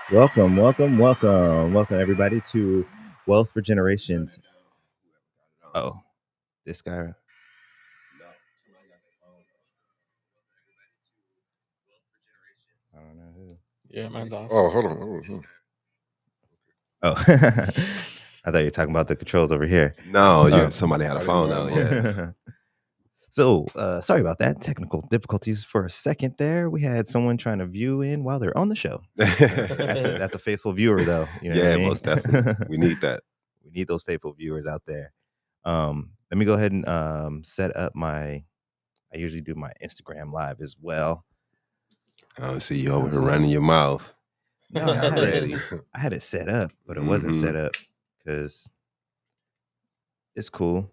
Welcome, everybody, to Wealth for Generations. Oh, this guy. I don't know who. Yeah, mine's off. Oh, hold on. Oh, I thought you were talking about the controls over here. No, somebody had a I didn't phone know out. that. Yeah. So, sorry about that. Technical difficulties for a second there. We had someone trying to view in while they're on the show. That's a faithful viewer, though. You know what I Yeah, mean? most definitely. We need that. We need those faithful viewers out there. Let me go ahead and set up my. I usually do my Instagram live as well. I don't see you over here running your mouth. No, Yeah, ready. I had it set up, but it wasn't set up because it's cool.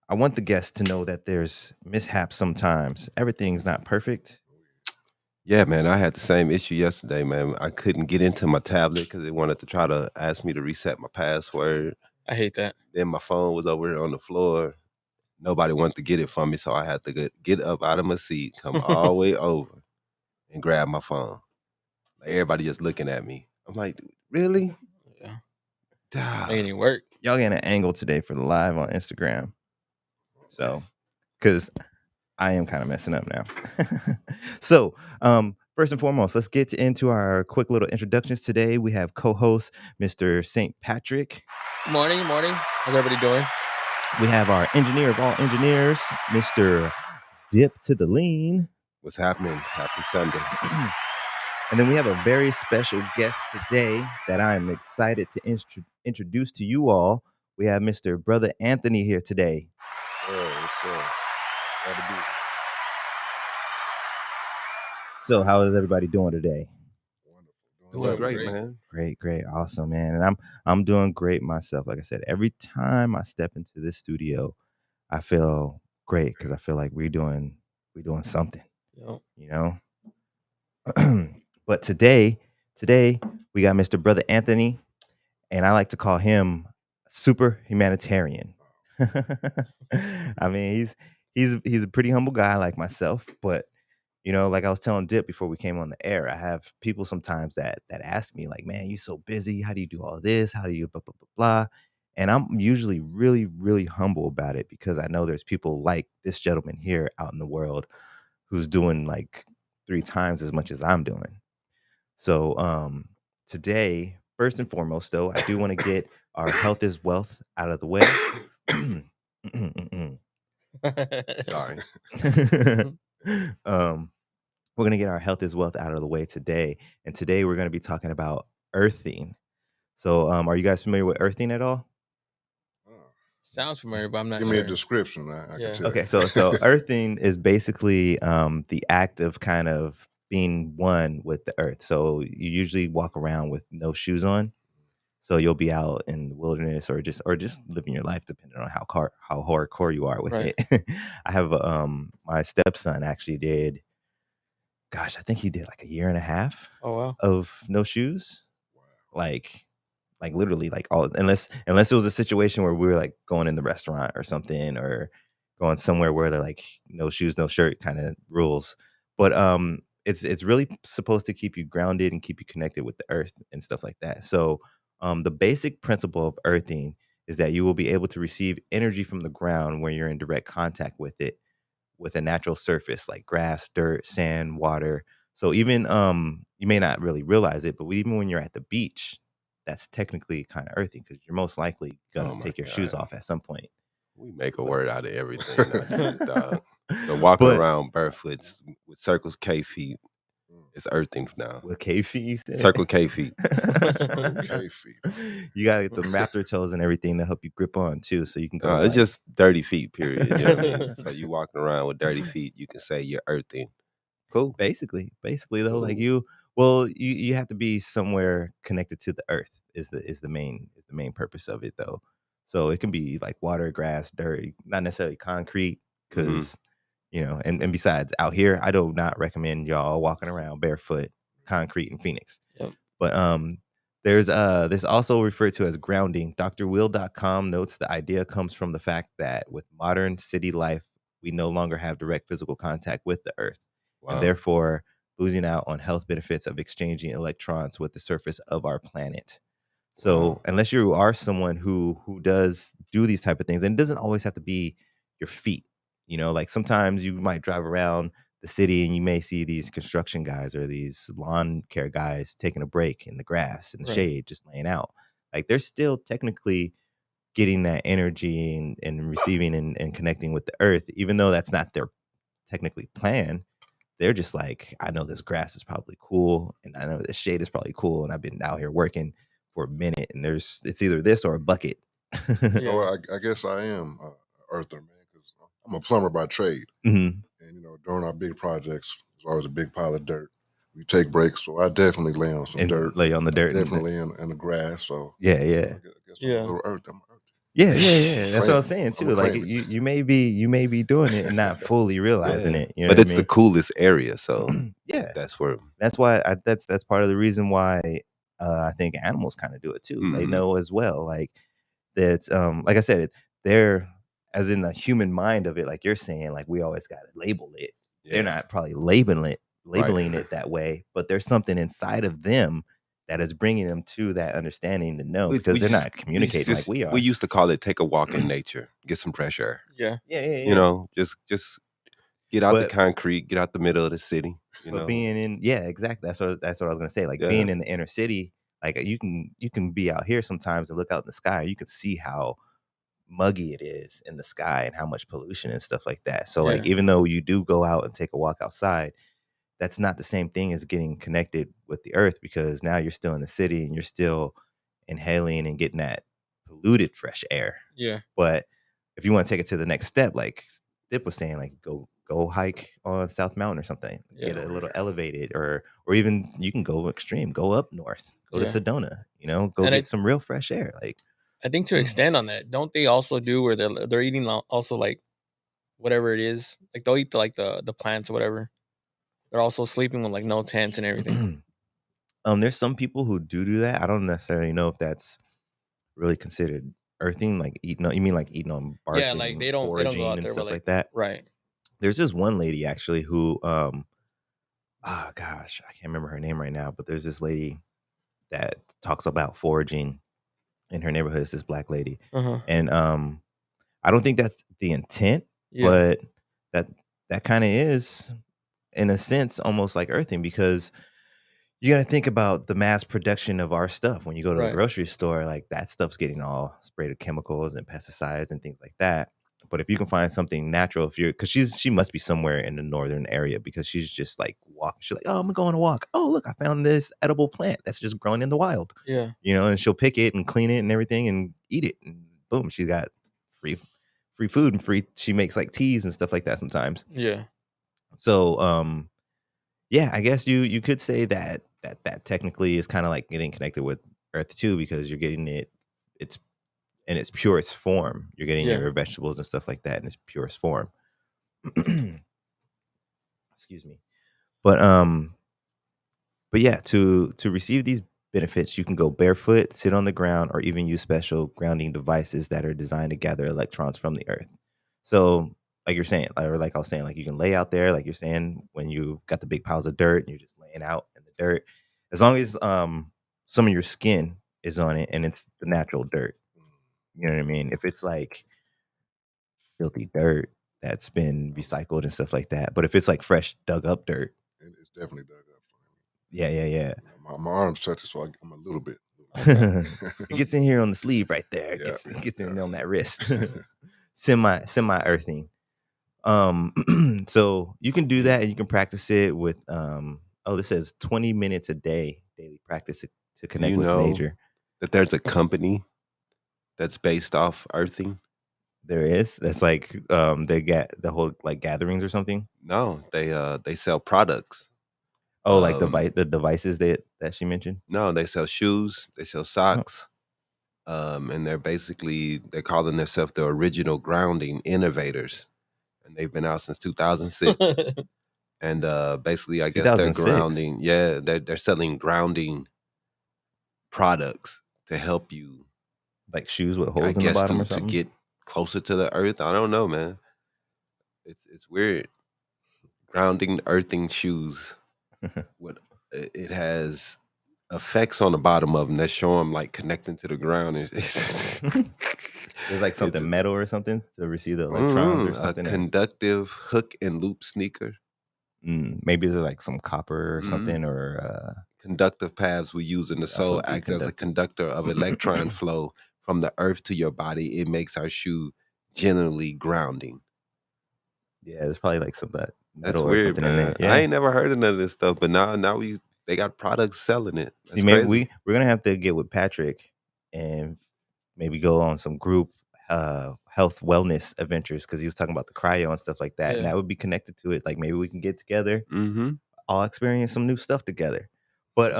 I want the guests to know that there's mishaps sometimes. Everything's not perfect. Yeah, man. I had the same issue yesterday, man. I couldn't get into my tablet because they wanted to try to ask me to reset my password. I hate that. Then my phone was over here on the floor. Nobody wanted to get it for me, so I had to get up out of my seat, come all the way over, and grab my phone. Like, everybody just looking at me. I'm like, really? Yeah. Duh. Making it work. Y'all getting an angle today for the live on Instagram. So, because I am kind of messing up now. So, first and foremost, let's get into our quick little introductions today. We have co-host Mr. St. Patrick. Morning. How's everybody doing? We have our engineer of all engineers, Mr. Dip to the Lean. What's happening? Happy Sunday. And then we have a very special guest today that I'm excited to introduce to you all. We have Mr. Brother Anthony here today. Yes, sir. Glad to be here. So how is everybody doing today? Wonderful. Doing Great. great, man. Great, awesome, man. And I'm doing great myself. Like I said, every time I step into this studio, I feel great because I feel like we're doing something. Yep. You know. But today we got Mr. Brother Anthony, and I like to call him super humanitarian. I mean, he's a pretty humble guy like myself, but you know, like I was telling Dip before we came on the air, I have people sometimes that ask me like, "Man, you so busy. How do you do all this? How do you blah blah blah blah?" And I'm usually really humble about it because I know there's people like this gentleman here out in the world who's doing like 3 times as much as I'm doing. So today, first and foremost, though, I do want to get our health is wealth out of the way. Sorry. We're gonna get our health is wealth out of the way today, and today we're gonna be talking about earthing. So, are you guys familiar with earthing at all? Sounds familiar, but I'm not Give sure. me a description. I Yeah. can tell. Okay, so earthing is basically the act of kind of being one with the earth. So you usually walk around with no shoes on. So you'll be out in the wilderness or just living your life, depending on how hardcore you are with Right. it. I have my stepson actually did. Gosh, I think he did like a year and a half Oh wow. of no shoes. Like literally like all unless it was a situation where we were like going in the restaurant or something or going somewhere where they're like no shoes, no shirt kind of rules. But it's really supposed to keep you grounded and keep you connected with the earth and stuff like that. So the basic principle of earthing is that you will be able to receive energy from the ground when you're in direct contact with it with a natural surface like grass, dirt, sand, water. So even you may not really realize it, but even when you're at the beach, that's technically kind of earthy because you're most likely gonna Oh, my take your shoes God. off at some point. We make a word out of everything nowadays, dog. So walking But around barefoot with circles K feet, it's earthing now. with K feet, you said? Circle K feet. Okay, feet. You gotta get the raptor toes and everything to help you grip on too, so you can go. It's like- just dirty feet, period. You know what I mean? So you walking around with dirty feet, you can say you're earthing. Cool. basically though, like Cool. you have to be somewhere connected to the earth is the main purpose of it though. So it can be like water, grass, dirt, not necessarily concrete because you know, and besides out here, I do not recommend y'all walking around barefoot concrete in Phoenix. Yep. But there's this also referred to as grounding. drwill.com notes the idea comes from the fact that with modern city life, we no longer have direct physical contact with the earth. Wow. And therefore, losing out on health benefits of exchanging electrons with the surface of our planet. So Wow. unless you are someone who does do these type of things, and it doesn't always have to be your feet, like sometimes you might drive around the city and you may see these construction guys or these lawn care guys taking a break in the grass in the Right. shade, just laying out. Like they're still technically getting that energy and receiving and connecting with the earth, even though that's not their technically plan. They're just like, I know this grass is probably cool, and I know this shade is probably cool, and I've been out here working for a minute, and it's either this or a bucket. You know, Yeah. I guess I am a earther, man, because I'm a plumber by trade. Mhm. And, during our big projects, there's always a big pile of dirt. We take breaks, so I definitely lay on some And dirt. lay on the I dirt. definitely lay in the grass. So, Yeah, I yeah. guess I'm a Yeah. little earth. I'm earth. Yeah, that's what I was saying I'm too. Like claiming it. you may be doing it and not fully realizing Yeah. it. You know But what I it's the mean? coolest area, so Yeah. that's where. That's why that's part of the reason why I think animals kind of do it too. They Mhm. know as well, like that. Like I said, they're as in the human mind of it. Like you're saying, like we always got to label it. They're Yeah. not probably labeling it that way, but there's something inside of them that is bringing them to that understanding to know because they're not communicating like we We are. used to call it take a walk in nature, get some fresh air. Yeah. Yeah. Just get out the But concrete, get out the middle of the city. But being in, yeah, exactly. That's what I was gonna say. Like Yeah. being in the inner city, like you can be out here sometimes and look out in the sky. You can see how muggy it is in the sky and how much pollution and stuff like that. So like Yeah. even though you do go out and take a walk outside, that's not the same thing as getting connected with the earth because now you're still in the city and you're still inhaling and getting that polluted fresh air. Yeah. But if you want to take it to the next step, like Dip was saying, like go hike on South Mountain or something, get Yeah. a little elevated, or even you can go extreme, go up north, go to Yeah. Sedona, go And get some real fresh air. Like I think to extend on that, don't they also do where they're eating also like whatever it is, like they'll eat the plants or whatever. They're also sleeping with like no tents and everything. there's some people who do that. I don't necessarily know if that's really considered earthing, like eating. You mean like eating on bark Yeah, like and they don't go foraging out and there, but stuff like like that? right. There's this one lady actually who oh gosh, I can't remember her name right now, but there's this lady that talks about foraging in her neighborhood. It's this black lady. Uh-huh. And I don't think that's the intent, Yeah. but that kind of is in a sense almost like earthing because you got to think about the mass production of our stuff. When you go to the Right. grocery store, like that stuff's getting all sprayed with chemicals and pesticides and things like that. But if you can find something natural, because she must be somewhere in the northern area because she's just like walking. She's like, oh, I'm going to walk. Oh, look, I found this edible plant that's just growing in the wild. Yeah. And she'll pick it and clean it and everything and eat it. And boom, she got free food and free. She makes like teas and stuff like that sometimes. Yeah. So, yeah, I guess you could say that technically is kind of like getting connected with Earth too, because you're getting it's in its purest form. You're getting Yeah. your vegetables and stuff like that in its purest form. Excuse me. But yeah, to receive these benefits, you can go barefoot, sit on the ground, or even use special grounding devices that are designed to gather electrons from the earth. So, like you're saying, or like I was saying, like you can lay out there, like you're saying, when you got the big piles of dirt and you're just laying out in the dirt, as long as some of your skin is on it and it's the natural dirt. You know what I mean? If it's like filthy dirt that's been recycled and stuff like that, but if it's like fresh dug up dirt, And it's definitely dug up. yeah. My arms touch it, so I'm a little bit. It gets in here on the sleeve right there. It Yeah, gets in yeah. on that wrist. Semi earthing. So you can do that and you can practice it with this says 20 minutes a day daily practice to Do connect you with know nature. that there's a company that's based off earthing? There is. That's like they get the whole like gatherings or something. No, they sell products. Oh, like Um, the devices that she mentioned. No, they sell shoes, they sell Oh. socks, and they're calling themselves the original grounding innovators, and they've been out since 2006. And basically, I guess they're 2006. grounding. Yeah, they're selling grounding products to help you, Like shoes with I holes in the guess, bottom or to something. get closer to the earth. I don't know, man. It's weird. Grounding, earthing shoes. What it has effects on the bottom of them that show them like connecting to the ground. It's There's like it's something metal or something to receive the electrons or a something. conductive hook and loop sneaker. Maybe there's like some copper or Mhm. something, or Conductive paths we use in the That's soul what be act as a conductor of electron flow from the earth to your body. It makes our shoe generally grounding. yeah, there's probably like some that That's metal or weird, something in there. man. Yeah. I ain't never heard of none of this stuff, but now they got products selling it. That's See, maybe crazy. we're gonna have to get with Patrick and maybe go on some group health wellness adventures, because he was talking about the cryo and stuff like that, and Yeah. that would be connected to it. Like maybe we can get together, Mm-hmm. all experience some new stuff together. But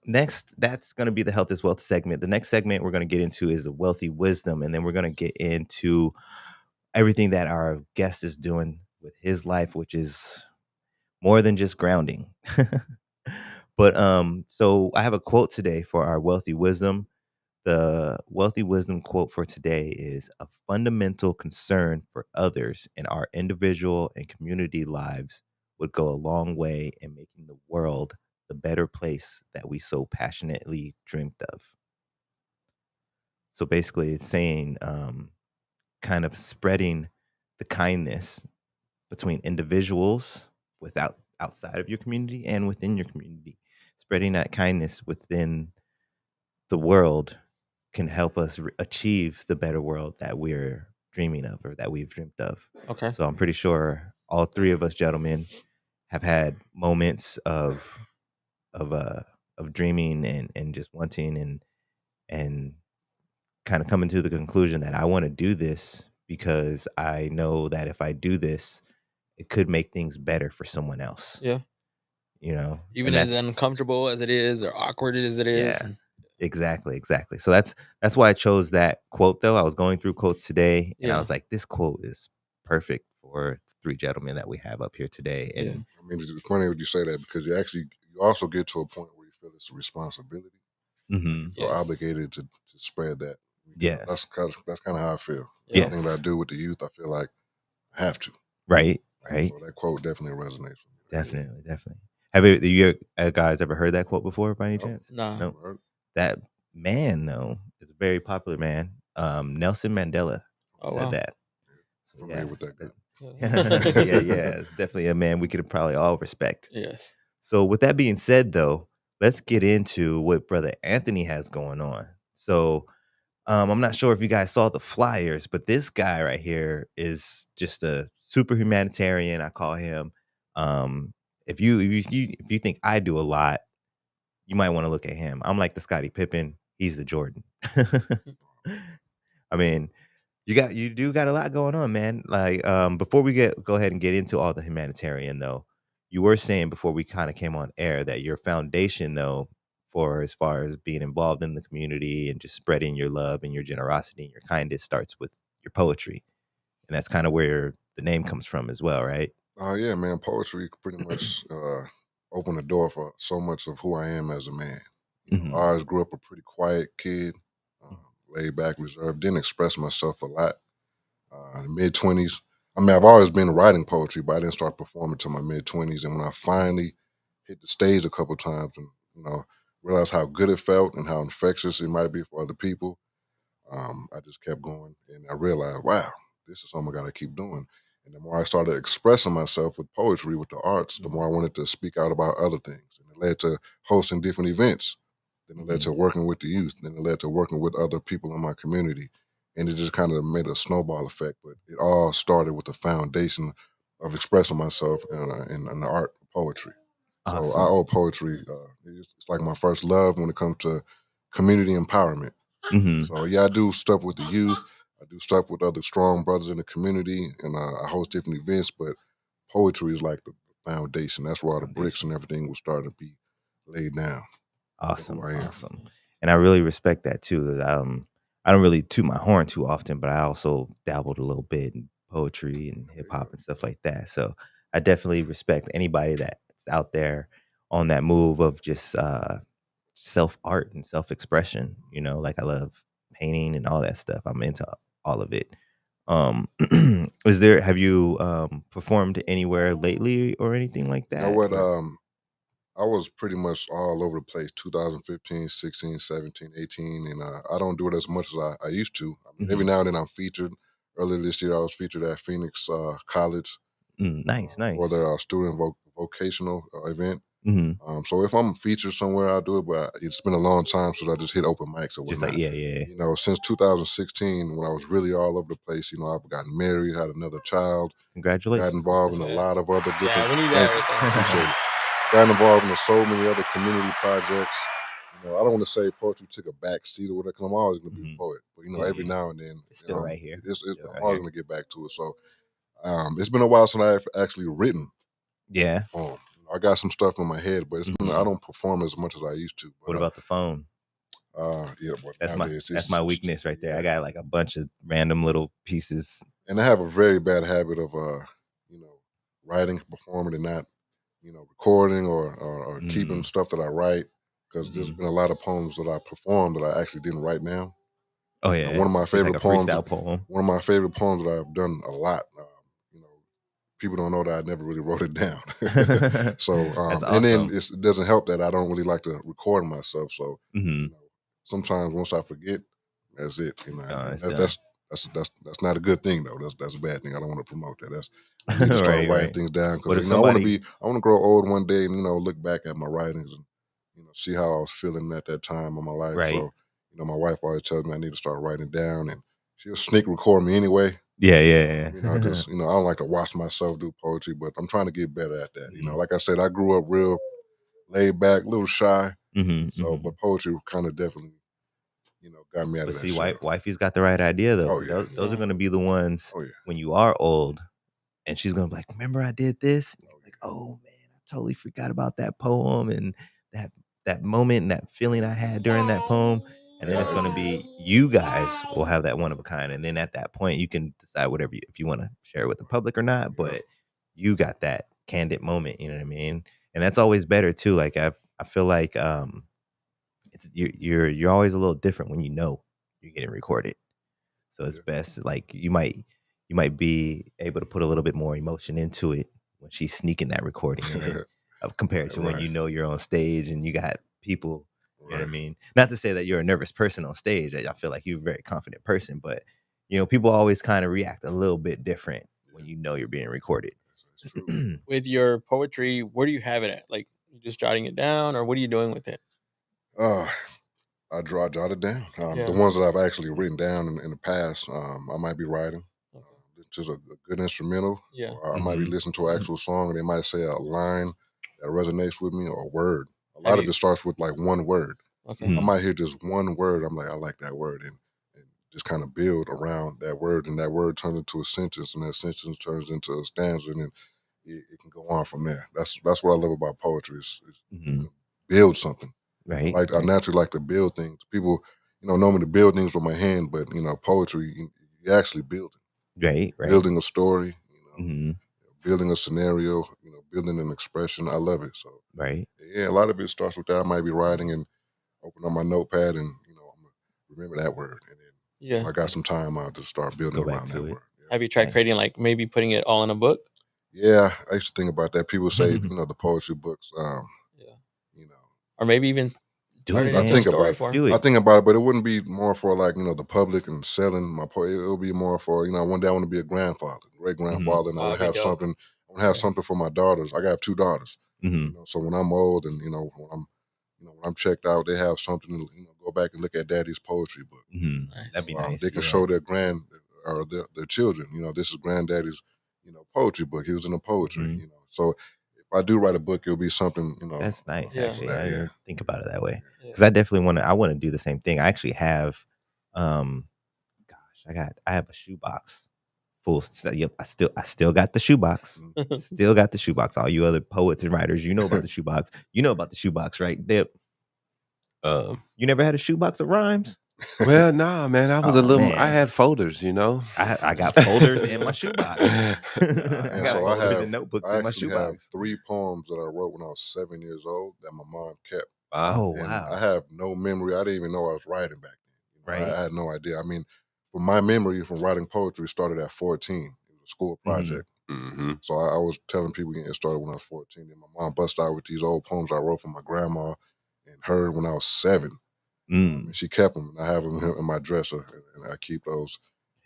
next, that's gonna be the health is wealth segment. The next segment we're gonna get into is the wealthy wisdom, and then we're gonna get into everything that our guest is doing with his life, which is more than just grounding. But so I have a quote today for our wealthy wisdom. The wealthy wisdom quote for today is: a fundamental concern for others in our individual and community lives would go a long way in making the world the better place that we so passionately dreamt of. So basically, it's saying kind of spreading the kindness between individuals without outside of your community and within your community. Spreading that kindness within the world can help us achieve the better world that we're dreaming of, or that we've dreamt of. Okay. So I'm pretty sure all three of us gentlemen have had moments of uh of dreaming and just wanting and kind of coming to the conclusion that I want to do this because I know that if I do this, it could make things better for someone else. Yeah. You know, Even and as uncomfortable as it is or awkward as it is. yeah, exactly. So that's why I chose that quote. Though I was going through quotes today, and I Yeah. was like, this quote is perfect for three gentlemen that we have up here today. Yeah. And I mean, it's funny when you say that because you also get to a point where you feel it's a responsibility. mhm, You feel Yes. obligated to spread that. yes, That's kind of how I feel. Yeah. Everything that I do with the youth, I feel like I have to. right. So that quote definitely resonates with me. Definitely. Have you guys ever heard that quote before, by any Nope. chance? Nah. No. Right? That man, though, is a very popular man. Nelson Mandela Oh, said wow. that. So, Familiar with that guy. yeah, definitely a man we could probably all respect. Yes. So with that being said, though, let's get into what Brother Anthony has going on. So I'm not sure if you guys saw the flyers, but this guy right here is just a super humanitarian. I call him. If you think I do a lot, you might want to look at him. I'm like the Scottie Pippen. He's the Jordan. I mean, you do got a lot going on, man. Like, before we go ahead and get into all the humanitarian though, you were saying before we kind of came on air that your foundation though, for as far as being involved in the community and just spreading your love and your generosity and your kindness starts with your poetry. And that's kind of where the name comes from as well, right? Yeah, man. Poetry pretty much opened the door for so much of who I am as a man. Mhm. I always grew up a pretty quiet kid, laid back, reserved, didn't express myself a lot. Mid-20s. I mean, I've always been writing poetry, but I didn't start performing until my mid-20s. And when I finally hit the stage a couple times and, realized how good it felt and how infectious it might be for other people, I just kept going. And I realized, wow, this is something I got to keep doing. And the more I started expressing myself with poetry, with the arts, the more I wanted to speak out about other things. And it led to hosting different events. Then it led to working with the youth. Then it led to working with other people in my community. And it just kind of made a snowball effect. But it all started with the foundation of expressing myself in the art of poetry. So I Awesome. owe poetry. It's like my first love when it comes to community empowerment. Mhm. So yeah, I do stuff with the youth. I do stuff with other strong brothers in the community, and I host different events. But poetry is like the foundation. That's where all the bricks and everything will start to be laid down. Awesome, I am. awesome. And I really respect that too. I don't really toot my horn too often, but I also dabbled a little bit in poetry and hip hop and stuff like that. So I definitely respect anybody that's out there on that move of just self art and self expression. You know, like I love painting and all that stuff. I'm into all of it. Um, have you performed anywhere lately or anything like You know that? what? Or- I was pretty much all over the place 2015, 16, 17, 18, and I don't do it as much as I used to. I mean, every Mhm. now and then I'm featured. Earlier this year, I was featured at Phoenix College Nice, for nice. their student vocational event. Mhm. So if I'm featured somewhere, I'll do it, but it's been a long time since I just hit open mics or Just like, whatnot. yeah. You know, since 2016, when I was really all over the place, you know, I've gotten married, had another child, got Congratulations. involved in a Yeah. lot of other different. Yeah, we need Thank that you, right there. appreciate it. Got involved in so many other community projects. You know, I don't want to say poetry took a back seat or whatever, 'cause I'm always going to be a Mhm. poet. But you know, Yeah, every yeah. now and then, It's still right here. Still I'm right always here. going to get back to it. So it's been a while since I've actually written Yeah. a poem. You know, I got some stuff in my head, but I Mhm. don't perform as much as I used to. What But about the phone? yeah, but That's nowadays that's my weakness right there. I got like a bunch of random little pieces. and I have a very bad habit of you know, writing, performing, and not, you know, recording or keeping Mm. stuff that I write. Because there's Mhm. been a lot of poems that I performed that I actually didn't write down. Oh You know, yeah. Just like a freestyle poem. one of my favorite poems that I've done a lot. You know, people don't know that I never really wrote it down. So, That's and then awesome. it doesn't help that I don't really like to record myself. So, you Mhm. know, sometimes once I forget, that's it. You know, It's done. and It's done. that's not a good thing though. That's a bad thing. I don't want to promote that. I need to start Right, writing right. things down What because if you know somebody I want to grow old one day and you know look back at my writings and you know see how I was feeling at that time of my life. right. So you know, my wife always tells me I need to start writing down, and she'll sneak record me anyway. Yeah, yeah, You know, yeah. just you know, I don't like to watch myself do poetry, but I'm trying to get better at that. You know, Mhm. like I said, I grew up real laid back, a little shy. Mhm, So, mhm. but poetry kind of definitely, you know, got me out But of that see, shell. wifey's got the right idea though. Oh yeah, Those are Yeah. gonna be the ones oh yeah, when you are old, and she's gonna be like, "Remember I did this?" And oh you're like, yeah. "Oh man, I totally forgot about that poem and that that moment and that feeling I had during that poem." And then it's Yeah, gonna be you guys will have that one of a kind, and then at that point you can decide whatever if you want to share it with the public or not. yeah, But you got that candid moment, you know what I mean? And that's always better too. Like I feel like it's you're always a little different when you know you're getting recorded. So it's yeah. best like you might be able to put a little bit more emotion into it when she's sneaking that recording in compared Right, to when right, you know you're on stage and you got people, you know what right. I mean? Not to say that you're a nervous person on stage. I feel like you're a very confident person, but you know, people always kind of react a little bit different when you know you're being recorded. That's true. With your poetry, where do you have it at? Like, you just jotting it down, or what are you doing with it? Uh, jot it down. The Yeah. ones that I've actually written down in the past, I might be writing. Okay. Just a good instrumental, Yeah. or I might be Mhm. listening to an actual song, and they might say a line that resonates with me, or a word. A Have lot of you? it starts with like one word. Okay. I Mhm. might hear just one word. I'm like, I like that word, and just kind of build around that word, and that word turns into a sentence, and that sentence turns into a stanza, and then it can go on from there. That's what I love about poetry. Is you Mhm. can build something. Right, I right. naturally like to build things. People, you know me to build things with my hand, but you know, poetry, you actually build it. Right, right. Building a story, you know, Mhm. building a scenario, you know, building an expression. I love it. So Right. yeah, a lot of it starts with that. I might be writing and open up my notepad and you know, I'm gonna remember that word. And then Yeah. when I got some time, I'll just start building Go back around to that it. word. Have you tried Nice. creating, like, maybe putting it all in a book? Yeah, I used to think about that. People say, you know, the poetry books, Yeah. you know, Or maybe even Do turn it, it I into a think man. about story it. form? Do I it. think about it, but it wouldn't be more for like, you know, the public and selling my poetry. It'll be more for, you know, one day I want to be a grandfather, great Mhm. grandfather, and I want That'd to be have dope. something. I want to have Yeah. something for my daughters. I got 2 daughters, you Mhm. know, so when I'm old and you know when I'm checked out, they have something to you know go back and look at daddy's poetry book. Mhm. That'd Nice. be They nice. can Yeah. show their their children, you know, this is granddaddy's, you know, poetry book. He was in the poetry, Mhm. you know. So if I do write a book, it'll be something, you know, That's nice, Yeah. for actually. I that. didn't Yeah. even think about it that way. Yeah. Because I definitely I wanna do the same thing. I actually have, gosh, I have a shoebox full yep, I still got the shoebox. Mm. Still got the shoebox. All you other poets and writers, you know about the shoebox. You know about the shoebox, right, Dip? You never had a shoebox of rhymes? Well, nah, man. Oh, I man. had folders, you know. I got folders in my shoebox. I And got so folders and notebooks I in my actually have shoebox. 3 poems that I wrote when I was 7 years old that my mom kept. Wow. Oh, And I wow. have no memory. I didn't even know I was writing back then. You know, Right? I had no idea. I mean, for my memory from writing poetry started at 14. It was a school Mhm. project. Mm-hmm. So I was telling people getting started when I was 14, and my mom busted out with these old poems I wrote for my grandma and her when I was 7. Mm. And she kept them, and I have them in my dresser, and I keep those.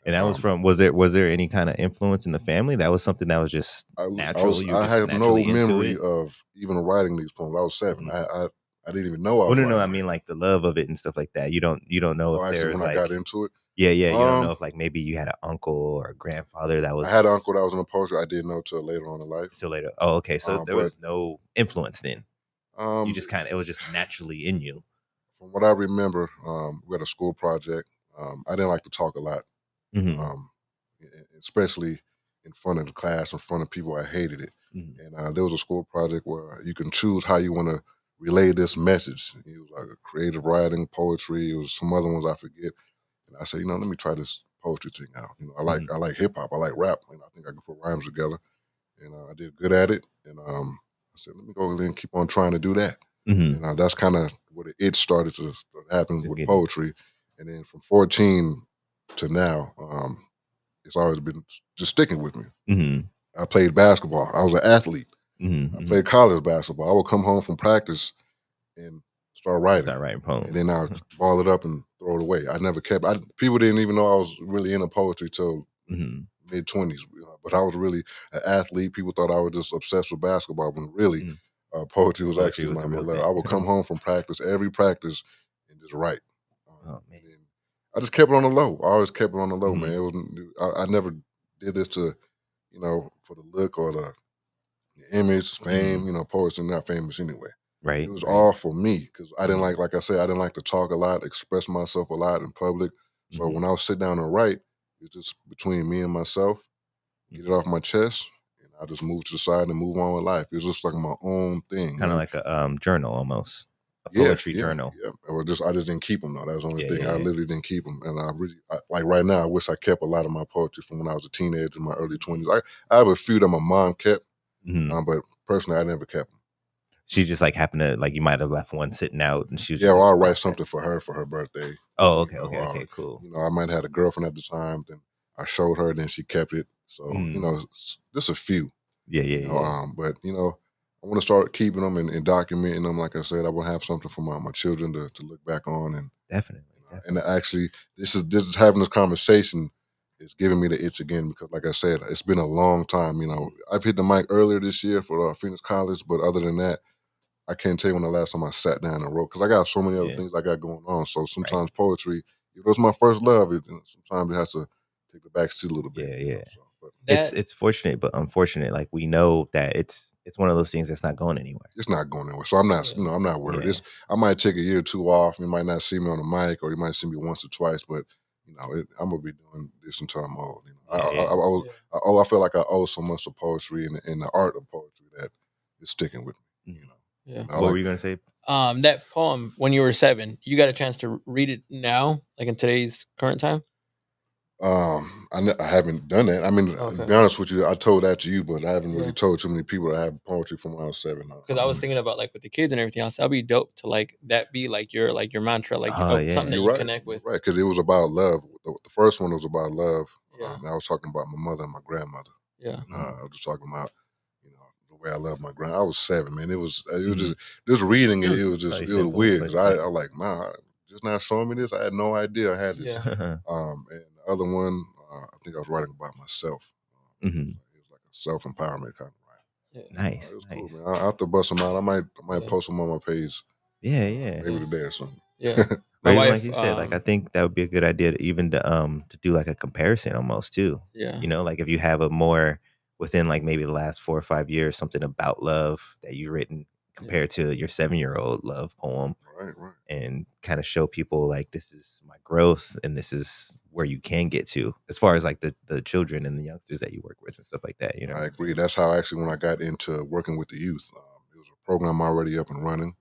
And that was from, was there any kind of influence in the family? That was something that was just natural. You were I just have no naturally into memory it. of even writing these poems. I was 7. Mhm. I didn't even know I Oh was no, writing. I mean like the love of it and stuff like that. You don't know if Actually, there's when I like, got into it, yeah, you don't know um, if like maybe you had an uncle or a grandfather that was. I had an uncle that was in poetry. I didn't know till later on in life. Till later. Oh, okay. So there But was no influence then. You just it was just naturally in you. from what I remember, we had a school project. I didn't like to talk a lot, Mhm. especially in front of the class, in front of people. I hated it. Mhm. And there was a school project where you can choose how you want to relay this message. It was like a creative writing, poetry. It was some other ones I forget. And I said, let me try this poetry thing out. I Mhm. like hip hop. I like rap, and I think I could put rhymes together. And I did good at it. And I said, let me go and keep on trying to do that. Mhm. And that's kind of what it started to happen To with get it. poetry. And then from 14 to now, it's always been just sticking with me. Mhm. I played basketball. I was an athlete. Mhm. I played college basketball. I would come home from practice and start writing. Start writing poems. And then I would ball it up and throw it away. I never kept. People didn't even know I was really into poetry till Mhm. mid-20s. But I was really an athlete. People thought I was just obsessed with basketball, when really Mhm. poetry was Poetry actually was my a real love. thing. I would come home from practice, every practice, and just write. Oh man. And then I just kept it on the low. I always kept it on the low, Mhm. man. It wasn't. I never did this to, for the look or the image, fame. Mhm. Poets are not famous anyway. It Right. was Right. all for me because I didn't Mhm. like I said, I didn't like to talk a lot, express myself a lot in public. So Mhm. when I would sit down and write, it's just between me and myself, get it Mhm. off my chest, and I just move to the side and move on with life. It was just like my own thing, Kind of like a journal almost, a Yeah, poetry yeah, journal. yeah. Or I just didn't keep them though. That was the only Yeah. thing. Yeah. I Yeah. literally didn't keep them, and like right now, I wish I kept a lot of my poetry from when I was a teenager, in my early 20s. I have a few that my mom kept, Mhm. but personally, I never kept them. She just like happened to like you might have left one sitting out, and she was Yeah, just or like, I'll "Oh, write okay." something for her birthday. Oh, You okay, know, okay, cool. I might have had a girlfriend at the time. Then I showed her, then she kept it. So Mhm. just a few. Yeah, yeah, yeah. But I want to start keeping them and documenting them. Like I said, I will have something for my children to look back on, and Definitely, and definitely. actually, this is having this conversation is giving me the itch again because, like I said, it's been a long time. Mhm. I've hit the mic earlier this year for Phoenix College, but other than that, I can't tell you when the last time I sat down and wrote because I got so many other Yeah, things I got going on. So right. sometimes poetry, if it was my first love, sometimes it has to take the back seat a little bit. Yeah, yeah. So, but That It's fortunate, but unfortunate. Like we know that it's one of those things that's not going anywhere. it's not going anywhere. So I'm not, Yeah. I'm not worried. Yeah. I might take a year or two off. You might not see me on the mic, or you might see me once or twice, but I'm gonna be doing this until I'm old. Yeah, yeah. I feel like I owe so much to poetry and the art of poetry that is sticking with me. Mhm. Yeah. I What like were you gonna say? That poem when you were 7, you got a chance to read it now, like in today's current time? I haven't done that. I mean, to Okay. be honest with you, I told that to you, but I haven't Yeah. really told too many people that I have poetry from when I was 7. Because I was thinking about like with the kids and everything else, that'd be dope to like that be like your mantra, like Oh something yeah. that You're you right. connect You're with. right. Because it was about love. The first one was about love. Yeah. I was talking about my mother and my grandmother. Yeah. And, Mhm. I was just talking about, the way I love my grand. I was 7, man. It was Mhm. just reading it. It was It probably was simple, weird but because yeah. I like, man, just not showing me this. I had no idea I had this. Yeah. And the other one, I think I was writing about myself. Mhm. It was like a self empowerment kind of writing. Yeah. It Nice, was cool, nice. man. I have to bust them out. I might Yeah. post them on my page. Yeah, yeah. Maybe Yeah. today or something. Yeah. Or My even like wife, you said, like I think that would be a good idea to even to do like a comparison almost too. yeah. Like if you have a more within like maybe the last 4 or 5 years, something about love that you've written compared to your 7-year-old love poem Right, right. and kind of show people like this is my growth and this is where you can get to as far as like the children and the youngsters that you work with and stuff like that, I agree. That's how actually when I got into working with the youth, it was a program already up and running.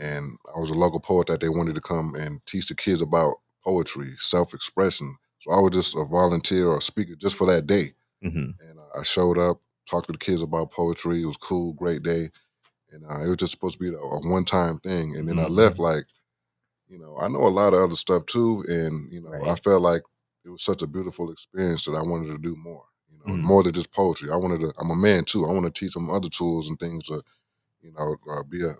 And I was a local poet that they wanted to come and teach the kids about poetry, self-expression. So I was just a volunteer or a speaker just for that day. Mm-hmm. And I showed up, talked to the kids about poetry. It was cool, great day. And it was just supposed to be a one-time thing. And then I left like, I know a lot of other stuff too. And, I Right. felt like it was such a beautiful experience that I wanted to do more. more than just poetry. I'm a man too. I want to teach them other tools and things to, be a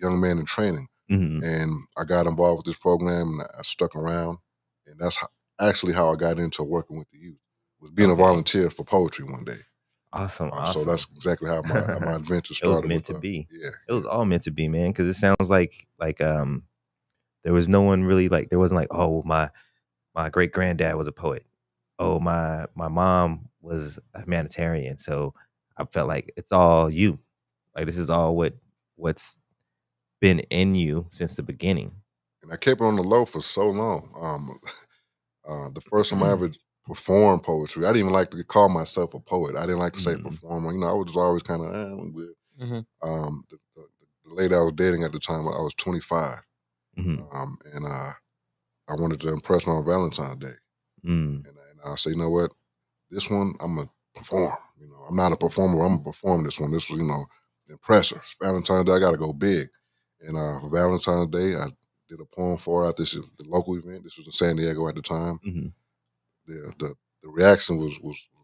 young man in training. And I got involved with this program, and I stuck around, and that's actually how I got into working with the youth, was being a volunteer for poetry one day. Awesome. So that's exactly how my adventure started. It was meant to be. Yeah, it was all meant to be, man. Because it sounds like there was no one really there wasn't like, oh, my great granddad was a poet. Oh, my mom was a humanitarian. So I felt like it's all you. Like this is all what's been in you since the beginning. And I kept it on the low for so long. The first time I ever performed poetry, I didn't even like to call myself a poet. I didn't like to say performer. I was always kind of, I'm good. The lady I was dating at the time, I was 25, and I wanted to impress her on Valentine's Day. And I said, you know what, this one I'm gonna perform. I'm not a performer. I'm gonna perform this one. This was, impress her. It's Valentine's Day, I gotta go big. And for Valentine's Day, I did a poem for her at the local event. This was in San Diego at the time. The reaction was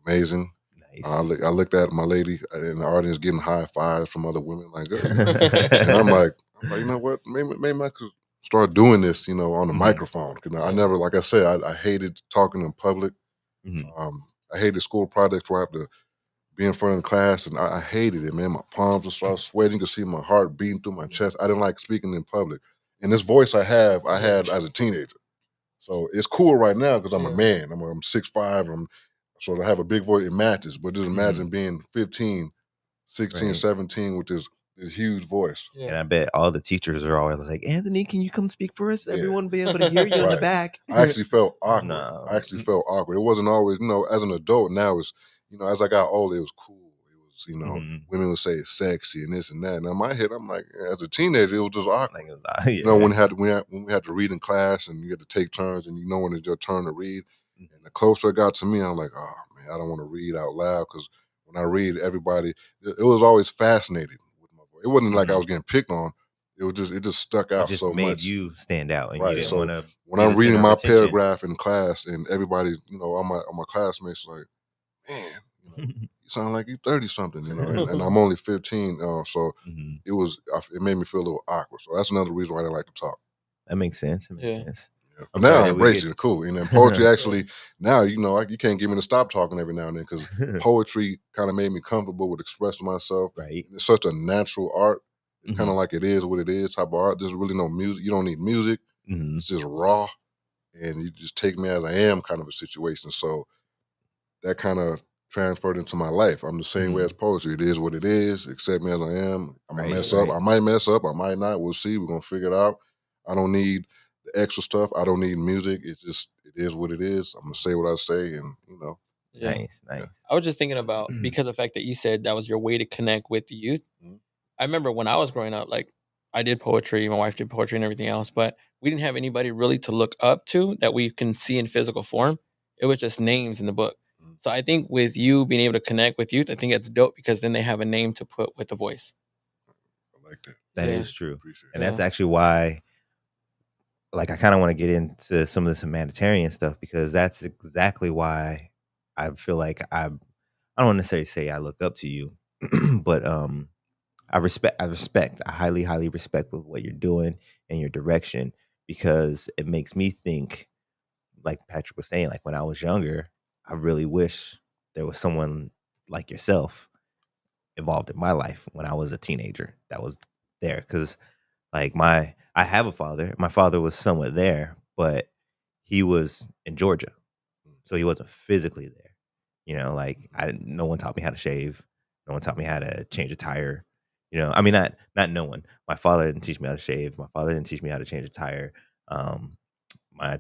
amazing. Nice. I looked at my lady in the audience getting high fives from other women, like, and I'm like, you know what? Maybe I could start doing this, on the microphone. Cause I never, like I said, I hated talking in public. I hated school projects where I have to be in front of the class, and I hated it, man. My palms would start sweating. You could see my heart beating through my chest. I didn't like speaking in public. And this voice I had as a teenager. So it's cool right now because I'm a man. I'm 6'5". So to have a big voice, it matches. But just imagine being 15, 16, 17 with this huge voice. And I bet all the teachers are always like, Anthony, can you come speak for us? Everyone will be able to hear you in the back. I actually felt awkward. It wasn't always, as an adult now, it's, as I got older, it was cool. It was, women would say it's sexy and this and that. And in my head, I'm like, as a teenager, it was just awkward. When we had to read in class and you had to take turns and when it's your turn to read. And the closer it got to me, I'm like, oh man, I don't want to read out loud, because when I read, everybody, it was always fascinating with my voice. It wasn't like I was getting picked on. It just stuck out so much. It made you stand out, and you didn't want to. When I'm reading my paragraph in class, and everybody, all my classmates, like, man, you sound like you're 30 something, and I'm only 15. So it made me feel a little awkward. So that's another reason why I didn't like to talk. That makes sense. Yeah. Now I embrace it. Cool. And then poetry actually, now, you can't get me to stop talking every now and then, because poetry kind of made me comfortable with expressing myself. Right. And it's such a natural art. It's kind of like it is what it is type of art. There's really no music. You don't need music. It's just raw. And you just take me as I am kind of a situation. So that kind of transferred into my life. I'm the same way as poetry. It is what it is. Accept me as I am. I'm going to mess up. I might mess up. I might not. We'll see. We're going to figure it out. I don't need the extra stuff. I don't need music. It is what it is. I'm going to say what I say, and, Yeah. Nice. Yeah. I was just thinking about, because of the fact that you said that was your way to connect with the youth. I remember when I was growing up, like, I did poetry, my wife did poetry and everything else, but we didn't have anybody really to look up to that we can see in physical form. It was just names in the book. So I think with you being able to connect with youth, I think it's dope, because then they have a name to put with the voice. I like that. That is true. And that's actually why, I kind of want to get into some of this humanitarian stuff, because that's exactly why I feel like I don't necessarily say I look up to you, but I highly, highly respect with what you're doing and your direction, because it makes me think, like Patrick was saying, like when I was younger, I really wish there was someone like yourself involved in my life when I was a teenager that was there. Because I have a father. My father was somewhat there, but he was in Georgia, so he wasn't physically there. No one taught me how to shave. No one taught me how to change a tire. I mean, not no one. My father didn't teach me how to shave. My father didn't teach me how to change a tire. My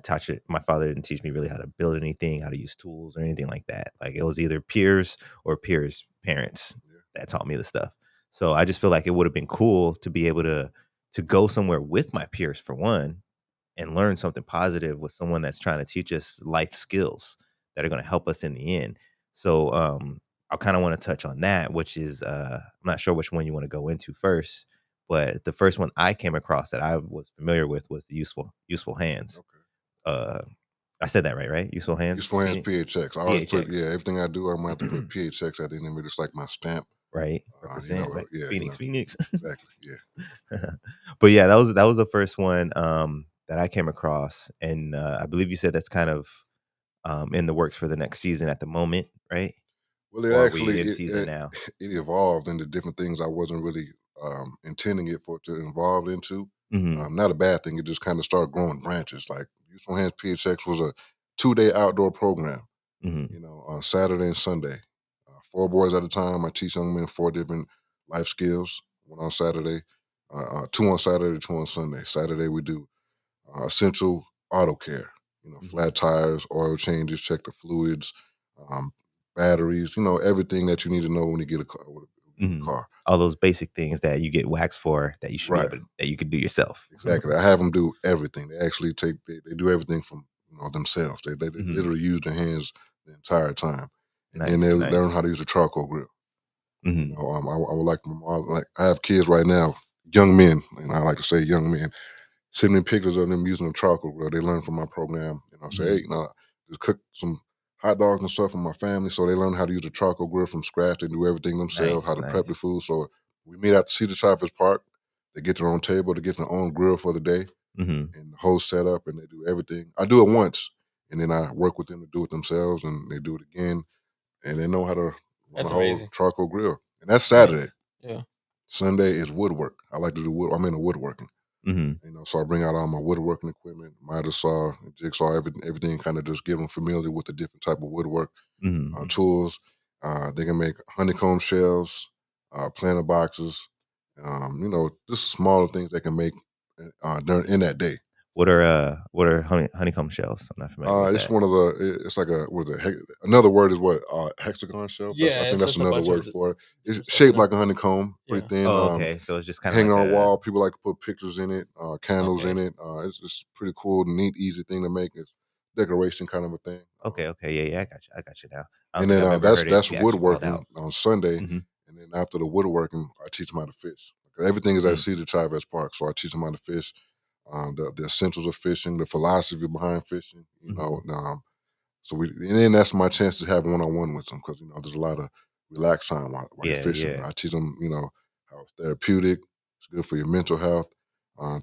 father didn't teach me really how to build anything, how to use tools or anything like that. Like, it was either peers or peers' parents that taught me the stuff. So I just feel like it would have been cool to be able to go somewhere with my peers, for one, and learn something positive with someone that's trying to teach us life skills that are going to help us in the end. So I kind of want to touch on that, which is I'm not sure which one you want to go into first, but the first one I came across that I was familiar with was the useful hands. I said that right? Useful Hands. Useful Hands Phoenix? PHX. I always put PHX. everything I do. I'm gonna have to put PHX at the end of it. It's like my stamp. Right. You Represent. know, Like yeah, Phoenix. Phoenix. exactly. Yeah. But yeah, that was the first one that I came across, and I believe you said that's kind of in the works for the next season at the moment, right? Well, it Or are we actually in season now? it evolved into different things I wasn't really intending it for it to evolve into. Mm-hmm. Not a bad thing. It just kind of started growing branches. Like Useful Hands PHX was a 2-day outdoor program. Mm-hmm. You know, on Saturday and Sunday. 4 boys at a time. I teach young men 4 different life skills. One on Saturday, 2 on Saturday, 2 on Sunday. Saturday we do essential auto care. You know, Mm-hmm. flat tires, oil changes, check the fluids, um, batteries. You know, everything that you need to know when you get a car. With a Mm-hmm. car. All those basic things that you get waxed for that you should be Right. able to, that you could do yourself. Exactly. I have them do everything. They actually they do everything from themselves. They Mm-hmm. literally use their hands the entire time, and then Nice, they nice. learn how to use a charcoal grill. You Mm-hmm. know, I would like I have kids right now, young men, and I like to say young men, sending me pictures of them using a charcoal grill. They learn from my program. You know, say, hey, just cook some hot dogs and stuff for my family, so they learn how to use a charcoal grill from scratch. They do everything themselves, how Nice, to prep the nice. food. So we meet at the Cedar Choppers Park. They get their own table, they get their own grill for the day, Mm-hmm. and the whole setup, and they do everything. I do it once, and then I work with them to do it themselves, and they do it again, and they know how to run That's a whole amazing. charcoal grill. And that's Saturday. Nice. Yeah. Sunday is woodwork. I like to do wood. I'm into woodworking. Mm-hmm. You know, so I bring out all my woodworking equipment, miter saw, jigsaw, everything kind of just get them familiar with the different type of woodwork Mm-hmm. tools. They can make honeycomb shells, planter boxes, you know, just smaller things they can make during in that day. What are honeycomb shells? I'm not familiar with It's that. one of the. It's like a what is it? Another word is what hexagon shell. Yeah, I think it's that's just a another bunch word of for it. It's different stuff in shaped there. like a honeycomb, pretty Yeah. thin. Oh, okay. So it's just kind of Hanging like on a a wall. People like to put pictures in it, candles in okay. it. It's pretty cool, neat, easy thing to make. It's decoration kind of a thing. Okay, yeah, I got you now. I don't And think then I've ever heard it that's be actually called woodworking out. on Sunday, Mm-hmm. and then after the woodworking, I teach them how to fish. Everything is at Mm. Cedar Chavez Park, so I teach them how to fish, the essentials of fishing, the philosophy behind fishing. You know, Mm-hmm. so and then that's my chance to have one-on-one with them because there's a lot of relaxed time while you're Yeah, fishing. yeah. I teach them, how it's therapeutic. It's good for your mental health.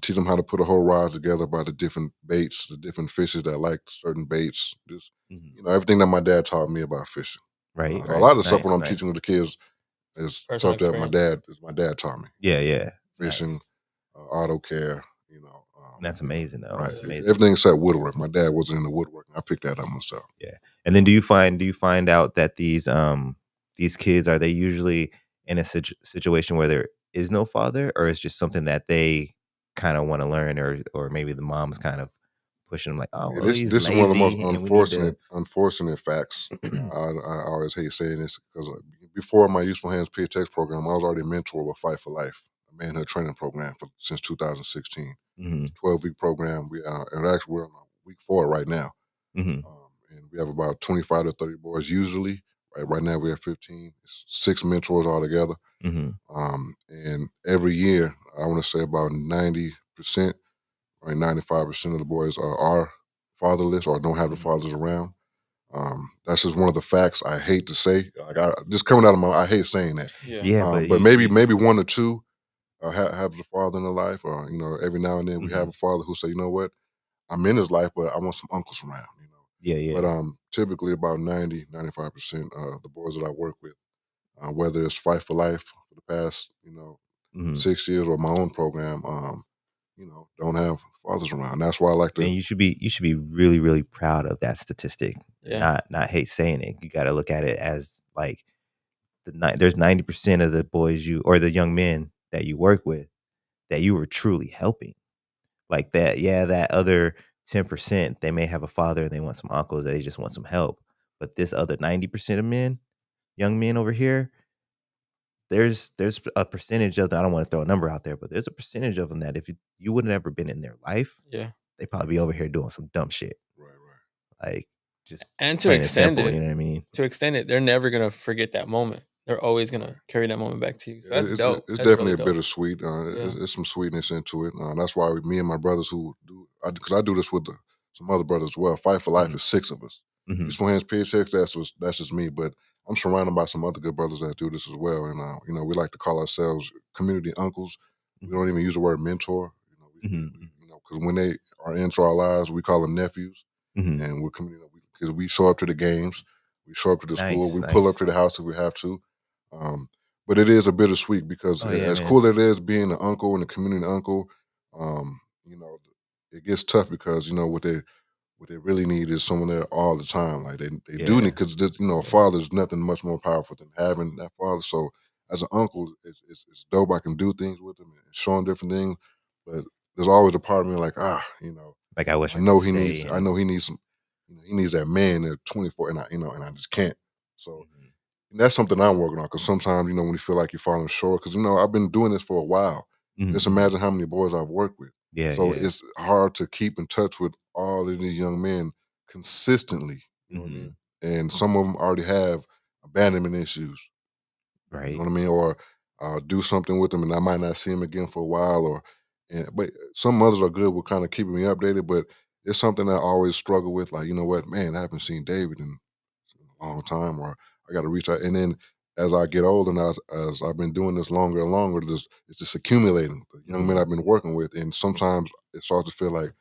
Teach them how to put a whole rod together by the different baits, the different fishes that like certain baits. Just Mm-hmm. everything that my dad taught me about fishing. Right, A right. lot of the stuff when Nice, I'm nice. teaching with the kids is Personal stuff that experience. my dad taught me. Yeah, yeah. Fishing, Nice. auto care. That's amazing though. Right. That's amazing. Everything except woodwork. My dad wasn't into woodworking. I picked that up myself. Yeah. And then do you find out that these kids, are they usually in a situation where there is no father, or it's just something that they kind of want to learn, or maybe the mom's kind of pushing them like, oh Yeah, well, he's this is one of the most lazy and we need to unfortunate facts. I always hate saying this because before my Useful Hands PHX program, I was already a mentor with Fight for Life, a manhood training program since 2016. mm-hmm, It's a 12-week program. And actually we're on week 4 right now, mm-hmm, and we have about 25 to 30 boys usually. Right now we have 15. It's 6 mentors altogether, mm-hmm. and every year I want to say about 90%. Right, 95% of the boys are fatherless or don't have the fathers around. That's just one of the facts I hate to say. Like just coming out of I hate saying that. Yeah. Yeah, but But maybe 1 or 2 have the father in their life, or every now and then we mhm. have a father who say, you know what, I'm in his life, but I want some uncles around. Yeah, But yeah. typically about 90-95% of the boys that I work with, whether it's Fight for Life for the past Mhm. 6 years or my own program, don't have fathers around. That's why I like to. And you should be really, really proud of that statistic. Yeah. Not hate saying it. You got to look at it as like there's 90% of the boys you or the young men that you work with that you were truly helping. Like that, yeah, that other 10%, they may have a father and they want some uncles, they just want some help. But this other 90% of men, young men over here, there's a percentage of them, I don't want to throw a number out there, but there's a percentage of them that if you would have never been in their life, Yeah. they probably be over here doing some dumb shit. Right. Like just And to plain and extend simple, it, you know what I mean? they're never gonna forget that moment. They're always gonna Right. carry that moment back to you. So Yeah, that's dope. it's That's definitely really a dope. bittersweet. Yeah. It's some sweetness into it. That's why me and my brothers who do, because I do this with some other brothers as well. Fight for Life Mhm. is 6 of us. Mhm. Useful Hands Paychecks, that's just me, but I'm surrounded by some other good brothers that do this as well. And we like to call ourselves community uncles. We don't even use the word mentor, Mhm. because when they are into our lives, we call them nephews, Mhm. and we're community because we show up to the games, we show up to the school, Nice, we pull up nice. to the house if we have to. But it is a bittersweet because Oh, yeah, as man. cool as it is being an uncle and a community uncle, um, you know, it gets tough because what they really need is someone there all the time. Like they do Yeah. need because a Yeah. father is nothing much more powerful than having that father. So as an uncle, it's dope. I can do things with him and show him different things, but there's always a part of me like Like, I wish I I could know stay he needs some, he needs that man there 24, and I just can't. So Mhm. and that's something I'm working on because sometimes when you feel like you're falling short, because I've been doing this for a while. Mhm, Just mhm. imagine how many boys I've worked with. Yeah, So yeah. it's hard to keep in touch with all of these young men consistently. You know what I mean? Mhm. And some of them already have abandonment issues. You know Right. what I mean? Or do something with them, and I might not see them again for a while. But some mothers are good with kind of keeping me updated. But it's something I always struggle with. Like, you know what, man, I haven't seen David in a long time, or I got to reach out. And then as I get older, and as I've been doing this longer and longer, it's just accumulating. The young men Mhm. I've been working with, and sometimes it starts to feel like,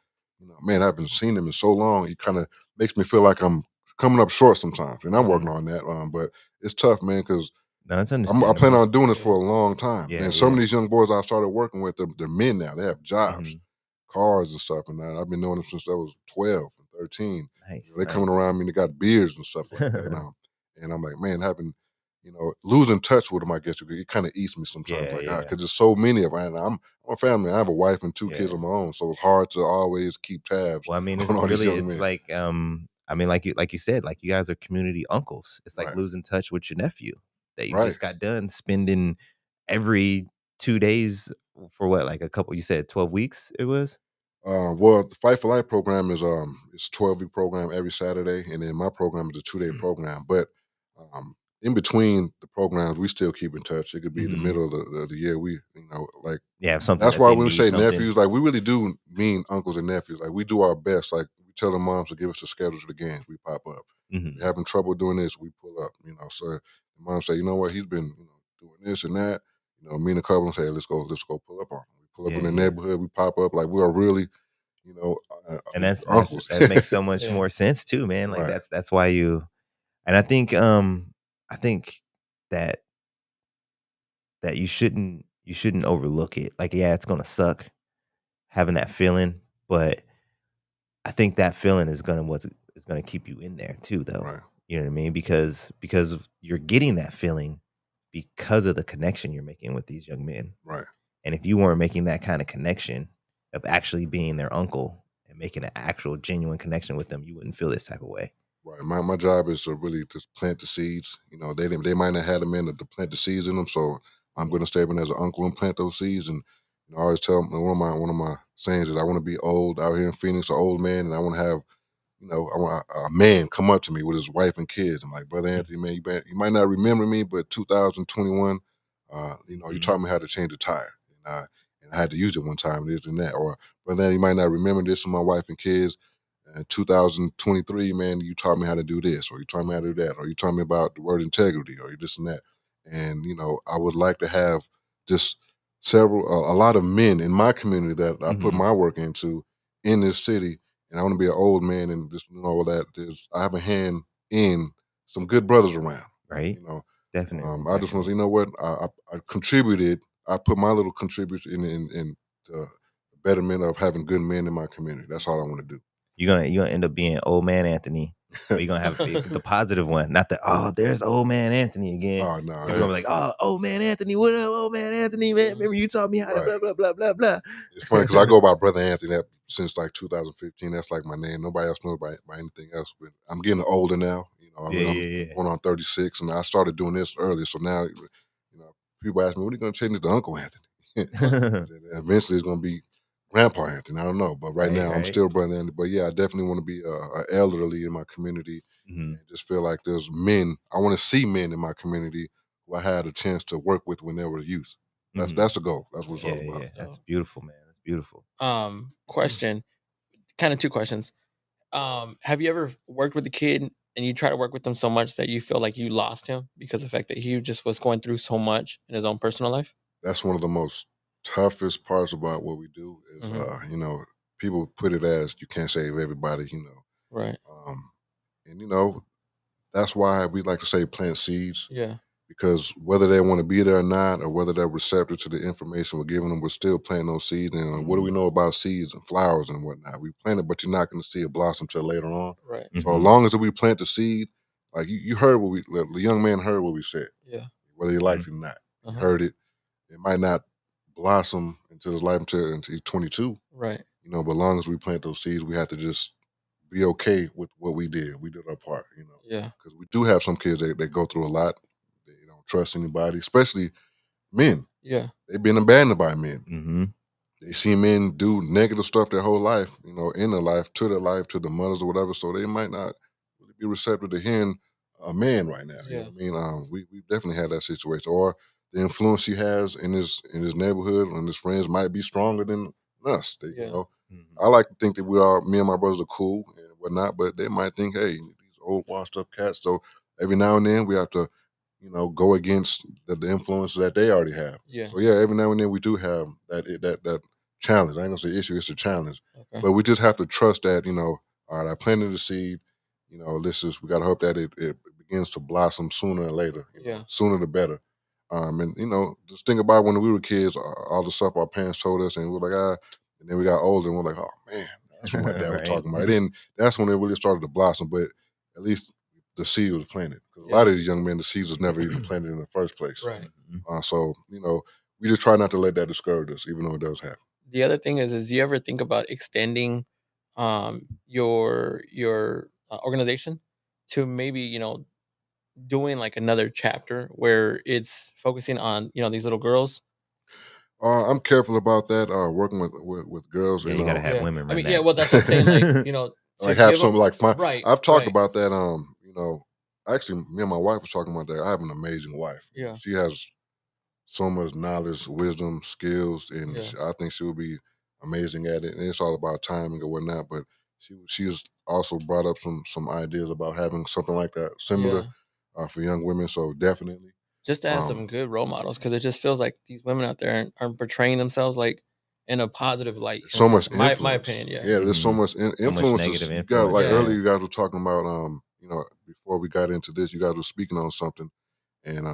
man, I haven't seen them in so long. It kind of makes me feel like I'm coming up short sometimes, and I'm working Mhm. on that. But it's tough, man, because No, it's I plan understandable. on doing this for Yeah. a long time. Yeah, And some of yeah. these young boys I started working with, they're men now. They have jobs, Mhm. cars and stuff. And I've been knowing them since I was 12 and 13. Nice, They coming nice. around me and they got beards and stuff like that. And I'm like, man, losing touch with them, I guess it kind of eats me sometimes. Yeah, Like, yeah. because there's so many of them. And I'm a family. I have a wife and 2 kids Yeah. of my own. So it's hard to always keep tabs Well, I mean, on it's all these really young it's men. like, I mean, like you said, like, you guys are community uncles. It's like Right. losing touch with your nephew that you Right. just got done spending every 2 days for what, like, a couple you said 12 weeks it was? Well, the Fight for Life program is 12-week program every Saturday, and then my program is a 2-day program. But in between the programs, we still keep in touch. It could be the Mhm. middle of the year. We like Yeah, if something that's that why they when we need say something. nephews, like we really do mean uncles and nephews. Like we do our best. Like we tell the moms to give us the schedules of the games. We pop up. Mhm. We're having trouble doing this. We pull up. So the mom say, you know what, he's been doing this and that. Me and a couple say, let's go pull up on him. We pull up Yeah, in the yeah. neighborhood. We pop up. Like we are really you know, And that's uncles. that makes so much Yeah. more sense too, man. Like, Right, that's why you and I think that you shouldn't overlook it. Like, yeah, it's gonna suck having that feeling, but I think that feeling is gonna keep you in there too, though. right, You know what I mean? Because you're getting that feeling because of the connection you're making with these young men. right, And if you weren't making that kind of connection of actually being their uncle and making an actual genuine connection with them, you wouldn't feel this type of way. right. My job is to really just plant the seeds. They might not have them in to plant the seeds in them, so I'm going Mhm. to step in as an uncle and plant those seeds. And I always tell 'em, one of my sayings is I want to be old out here in Phoenix, an old man, and I want to have I want a man come up to me with his wife and kids. I'm like, Brother Mhm. Anthony, man, you might not remember me, but 2021, you Mhm. taught me how to change a tire. And I had to use it one time, this and that. Or, Brother Anthony, you might not remember this from my wife and kids. 2023, man, you taught me how to do this, or you taught me how to do that, or you taught me about the word integrity, or you this and that. And, I would like to have just a lot of men in my community that I put Mhm. my work into in this city and I want to be an old man and just know that I have a hand in some good brothers around. Right? You know, Definitely, I just want to, definitely. I contributed. I put my little contribution in the betterment of having good men in my community. That's all I want to You're gonna end up being old man Anthony, but you're gonna have the positive one, not the oh, there's old man Anthony again. Oh no, You're gonna be like, oh, old man Anthony, what up, old man Anthony, man? Remember you taught me how to right. blah blah blah blah blah. It's funny because I go by Brother Anthony since like 2015. That's like my name. Nobody else knows by anything else. But I'm getting older now. I Yeah, mean, yeah, I'm yeah. going on 36, and I started doing this early. So now, people ask me, "When are you going to change it to Uncle Anthony?" Eventually, it's going to be Grandpa Anthony. I don't know, but right Right, now, I'm right. still Brother Anthony. But yeah, I definitely want to be a elderly in my community, Mhm. and just feel like there's men. I want to see men in my community who I had a chance to work with when they were youth. That's Mhm. that's the goal. That's what it's Yeah, all Yeah, about. yeah. so That's beautiful, man. That's beautiful. question, kind of two questions. Have you ever worked with a kid and you try to work with them so much that you feel like you lost him because of the fact that he just was going through so much in his own personal life? That's one of the most toughest parts about what we do is, people put it as you can't save everybody. Right. Um, and that's why we like to say plant seeds Yeah. because whether they want to be there or not, or whether they're receptive to the information we're giving them, we're still planting those seeds. And what do we know about seeds and flowers and whatnot? We plant it, but you're not going to see it blossom till later on. Right. So as long as we plant the seed, like you heard the young man heard what we said, Yeah. whether he liked it or not. He Uh-huh. heard it. It might not blossom into his life until he's 22, Right. but as long as we plant those seeds, we have to just be okay with what we did. We did our part, Yeah. because we do have some kids that go through a lot. They don't trust anybody, especially men. Yeah. They've been abandoned by men. Mm-hmm. They see men do negative stuff their whole life, in their life, to the mothers or whatever. So they might not really be receptive to hearing a man right now. You know Yeah. what I mean? We definitely had that situation. Or the influence he has in his neighborhood and his friends might be stronger than us. Yeah. I like to think that me and my brothers are cool and whatnot, but they might think, hey, these old washed up cats. So every now and then we have to, go against the influences that they already have. Yeah. So yeah, every now and then we do have that challenge. I ain't gonna say issue; it's a challenge. Okay. But we just have to trust that, all right, I planted the seed. We gotta hope that it begins to blossom sooner or later. Yeah. Sooner the better. And just think about when we were kids, all the stuff our parents told us, and we're like, and then we got older, and we're like, oh man, that's what my dad was Right. talking about. And then that's when it really started to blossom. But at least the seed was planted. Because a lot of these young men, the seeds was never even planted in the first place. Right. So we just try not to let that discourage us, even though it does happen. The other thing is you ever think about extending your organization to maybe doing like another chapter where it's focusing on these little girls? I'm careful about that. Working with girls, Yeah, and you gotta have Yeah. women I run mean, that. yeah, well, that's what I'm saying. Like, to like have give some 'em- like fun. right. I've talked right. about that. Actually, me and my wife was talking about that. I have an amazing wife. Yeah. She has so much knowledge, wisdom, skills, and Yeah. I think she will be amazing at it. And it's all about timing or whatnot. But she has also brought up some ideas about having something like that similar Yeah. for young women. So definitely, Just to have um, some good role models, because it just feels like these women out there aren't portraying themselves like in a positive light. In so much my influence. opinion, yeah. Yeah, there's so Mhm. much So much influences. negative You got like influence. Yeah. earlier, you guys were talking about before we got into this, you guys were speaking on something, and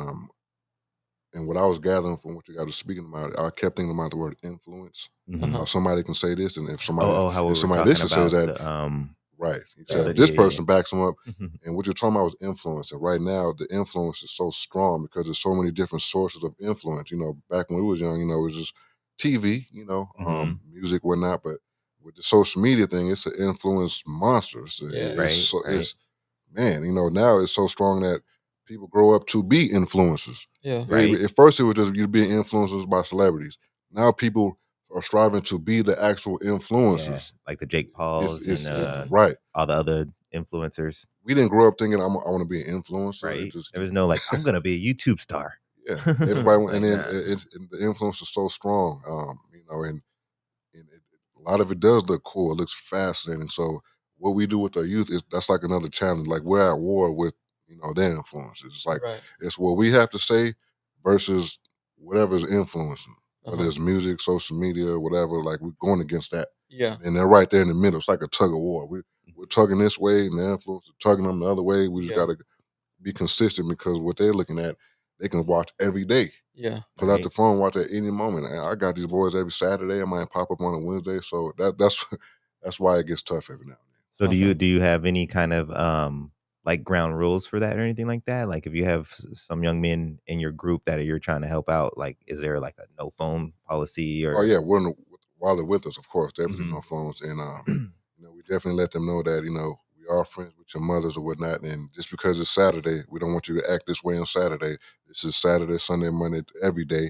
and what I was gathering from what you guys were speaking about, I kept thinking about the word influence. Mhm. Uh-huh. Somebody can say this, and How we if were somebody talking this says about that, the right? He the said other if this yeah, yeah, person backs them up, yeah. and what you're talking about was influence. And right now, the influence is so strong because there's so many different sources of influence. Back when we was young, it was just TV, Mhm. music, whatnot. But with the social media thing, it's an influence monster. Yeah. Right, right. It's man, now it's so strong that people grow up to be influencers. Yeah. Right. At first, it was just you being influencers by celebrities. Now people are striving to be the actual Yeah, influencers. like the Jake Pauls and Right. all the other influencers, We didn't grow up thinking I want to be an influencer. It right? just There was no like, I'm gonna be a YouTube star. yeah, everybody, and Like, then nah. and the influence is so strong, and a lot of it does look cool. It looks fascinating. So what we do with our youth is that's like another challenge. Like we're at war with their influences. It's like Right. it's what we have to say versus whatever's influencing, whether Uh-huh. it's music, social media, or whatever. Like we're going against that, Yeah. and they're right there in the middle. It's like a tug of war. We're tugging this way, and the influence is tugging them the other way. We just Yeah. got to be consistent because what they're looking at, they can watch every day. Yeah. Pull out Right. the phone, watch at any moment. And I got these boys every Saturday. I might pop up on a Wednesday, so that's that's why it gets tough every now and So Okay. do you have any kind of like ground rules for that or anything like that? Like if you have some young men in your group that you're trying to help out, like is there like a no phone policy then. Oh or yeah, while they're with us, of course, definitely Mhm. no phones, and we definitely let them know that we are friends with your mothers or whatnot. And just because it's Saturday, we don't want you to act this way on Saturday. This is Saturday, Sunday, Monday, every day.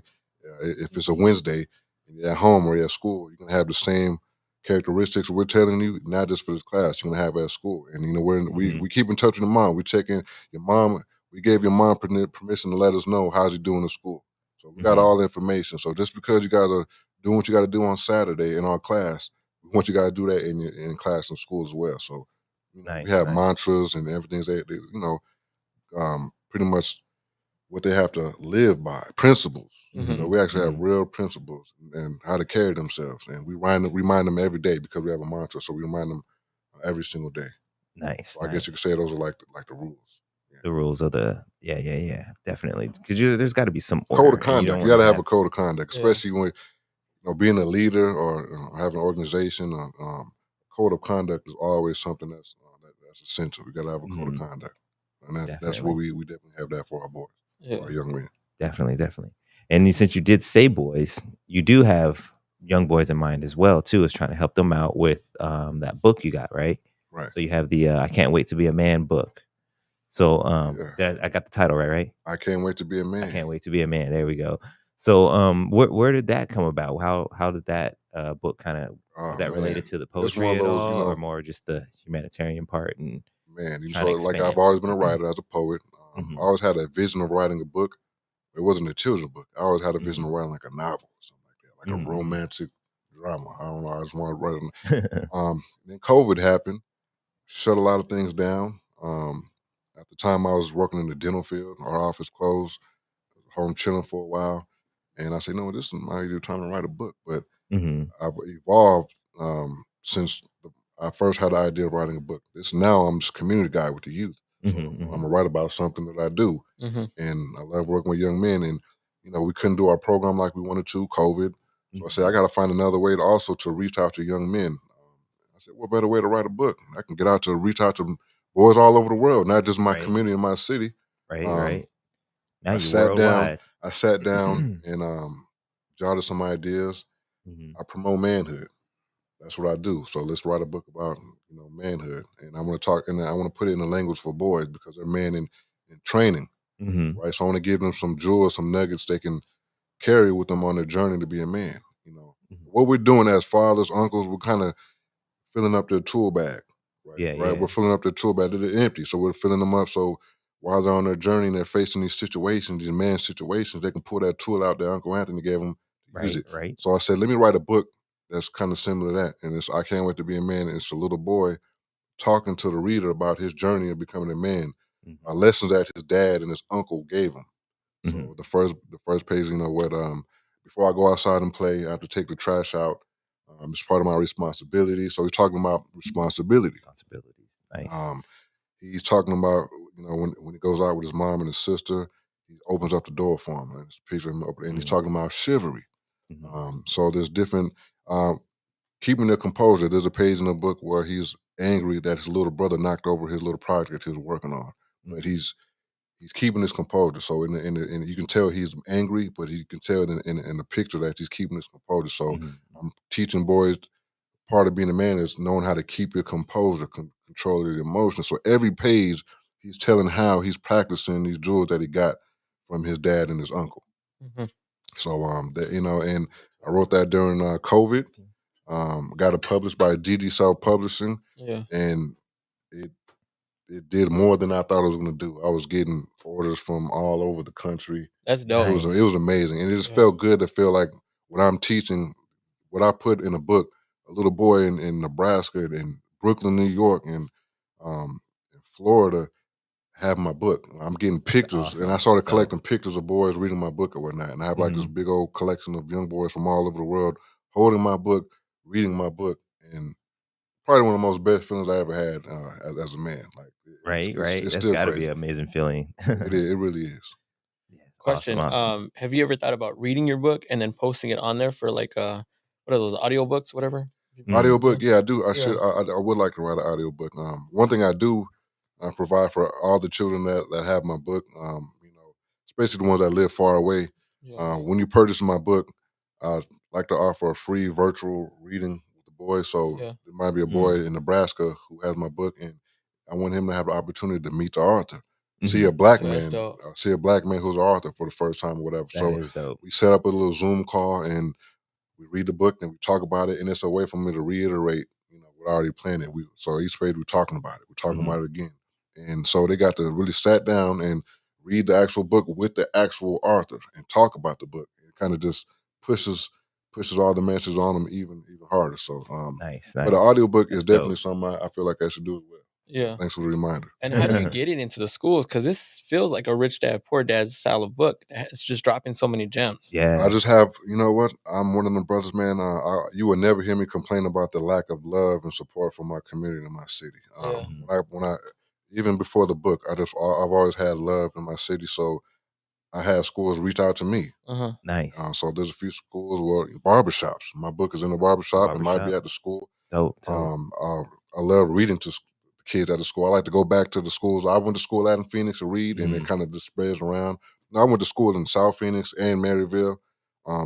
If it's a Wednesday and you're at home or you're at school, you can have the same characteristics we're telling you, not just for this class, you're gonna have at school. And Mhm. we keep in touch with your mom. We check in your mom. We gave your mom permission to let us know how's you doing in school. So we got Mhm. all the information. So just because you guys are doing what you got to do on Saturday in our class, we want you guys to do that in class and school as well. So we Nice, have nice. mantras and everything. They pretty much what they have to live by, principles. Mhm. We actually have Mhm. real principles and how to carry themselves, and we remind them every day because we have a mantra. So we remind them every single day. Nice, So I guess you could say those are like the rules. Yeah. the rules of the yeah, definitely. Because there's got to be some Code order, of and you don't conduct. You want got to to have a have. code of conduct, Yeah. especially when being a leader or having an organization. Code of conduct is always something that's essential. We got to have a code of Mhm. conduct, and that's what Definitely, we definitely have that for our boys, Yeah. for our young men. definitely. And since you did say boys, you do have young boys in mind as well too. Is trying to help them out with that book you got, right? Right. So you have the I Can't Wait to Be a Man book. So Yeah. I got the title right? I can't wait to be a I man. Can't Wait to Be a Man. There we go. So where did that come about? How did that book kind of, is Oh that man, related to the it's one poetry of at those. all, or more just the humanitarian part and Man, trying so to like I've expand? always been a writer as a poet. I Mhm, always had a vision of writing a book. It wasn't a children's book. I always had a vision mhm, of writing like a novel or something like that, like a mhm, romantic drama. I don't know. I just wanted to write. mhm. Then COVID happened, shut a lot of things down. At the time, I was working in the dental field. Our office closed. Home chilling for a while, and I said, "No, this is my ideal time to write a book." But Mhm, I've evolved since I first had the idea of writing a book. Now I'm just a community guy with the youth, so mhm, I'm mhm. gonna write about something that I do, Mhm. and I love working with young men. And we couldn't do our program like we wanted to, COVID. So I said I Mhm. got to find another way to also to reach out to young men. I said, what better way to write a book? I can get out to reach out to boys all over the world, not just my Right, community in my city. right. Um, Now I you sat down. worldwide. I sat down and jotted some ideas. Mhm, I promote manhood. That's what I do. So let's write a book about manhood, and I want to talk, and I want to put it in the language for boys because they're men in training, mhm, right? So I want to give them some jewels, some nuggets they can carry with them on their journey to be a man. mhm. What we're doing as fathers, uncles, we're kind of filling up their tool bag, right? Yeah, Right. We're yeah. filling up their tool bag. They're empty, so we're filling them up. So while they're on their journey and they're facing these situations, these man situations, they can pull that tool out that Uncle Anthony gave them to use it. Right. So I said, let me write a book that's kind of similar to that. And it's I Can't Wait to Be a Man. And it's a little boy talking to the reader about his journey of becoming a man, Mhm, lessons that his dad and his uncle gave him. mhm, So the first page, what before I go outside and play, I have to take the trash out. It's part of my responsibility. So he's talking about responsibility. responsibilities. Nice. Um, he's talking about when he goes out with his mom and his sister, he opens up the door for him, and it's a picture of him open, and he's Mhm, talking about chivalry. mhm, So there's different um, keeping their composure. There's a page in the book where he's angry that his little brother knocked over his little project he was working on, but mhm, he's keeping his composure. So in you can tell he's angry, but you can tell in the picture that he's keeping his composure. So mhm, I'm teaching boys part of being a man is knowing how to keep your composure, control your emotions. So every page he's telling how he's practicing these jewels that he got from his dad and his uncle. Mhm. So and I wrote that during COVID. Got it published by GG Self Publishing, Yeah. and it it did more than I thought it was going to do. I was getting orders from all over the country. That's It dope. was Nice. amazing, and it just Yeah. felt good to feel like what I'm teaching, what I put in a book. A little boy in Nebraska and in Brooklyn, New York, and in Florida have my book. I'm getting That's pictures, and I awesome. started So collecting pictures of boys reading my book or whatnot. And I have like this mhm. big old collection of young boys from all over the world holding my book, reading my book, and probably one of the most best feelings I ever had as a man. Like Right. it's That's still gotta be crazy. an amazing feeling. Yeah, it is. It really is. Yeah. Awesome, Question, awesome. have you ever thought about reading your book and then posting it on there for like, what are those, audiobooks, whatever people Mm, listen to? Audiobook, yeah, I do. I Yeah. should. I would like to write an audiobook. One thing I do provide for all the children that have my book. Especially the ones that live far away. Yeah. When you purchase my book, I like to offer a free virtual reading with the boys. So Yeah. there might be a boy mm, in Nebraska who has my book, and I want him to have the opportunity to meet the author, see a mhm. black Yeah, that's man, dope. who's an author for the first time, or whatever. That So is dope. we set up a little Zoom call and we read the book and we talk about it, and it's a way for me to reiterate, what I already planned. It. So each page we're talking about it. We're talking Mhm, about it again, and so they got to really sat down and read the actual book with the actual author and talk about the book. It kind of just pushes all the messages on them even harder. So, nice, but the nice. audiobook is That's definitely dope. something I feel like I should do as well. Yeah. Thanks for the reminder. And how do you get it into the schools? Because this feels like a Rich Dad Poor Dad's style of book. It's just dropping so many gems. Yeah. I just have, you know what? I'm one of them brothers, man. You will never hear me complain about the lack of love and support from my community in my city. Yeah. When I, even before the book, I've always had love in my city. So I had schools reach out to me. Uh-huh. Nice. So there's a few schools where barbershops. My book is in the barbershop. It might be Barbershop. at the school. Dope. I love reading to the kids at the school. I like to go back to the schools. I went to school out in Phoenix to read, and it kind of just spreads around. Now, I went to school in South Phoenix and Maryville.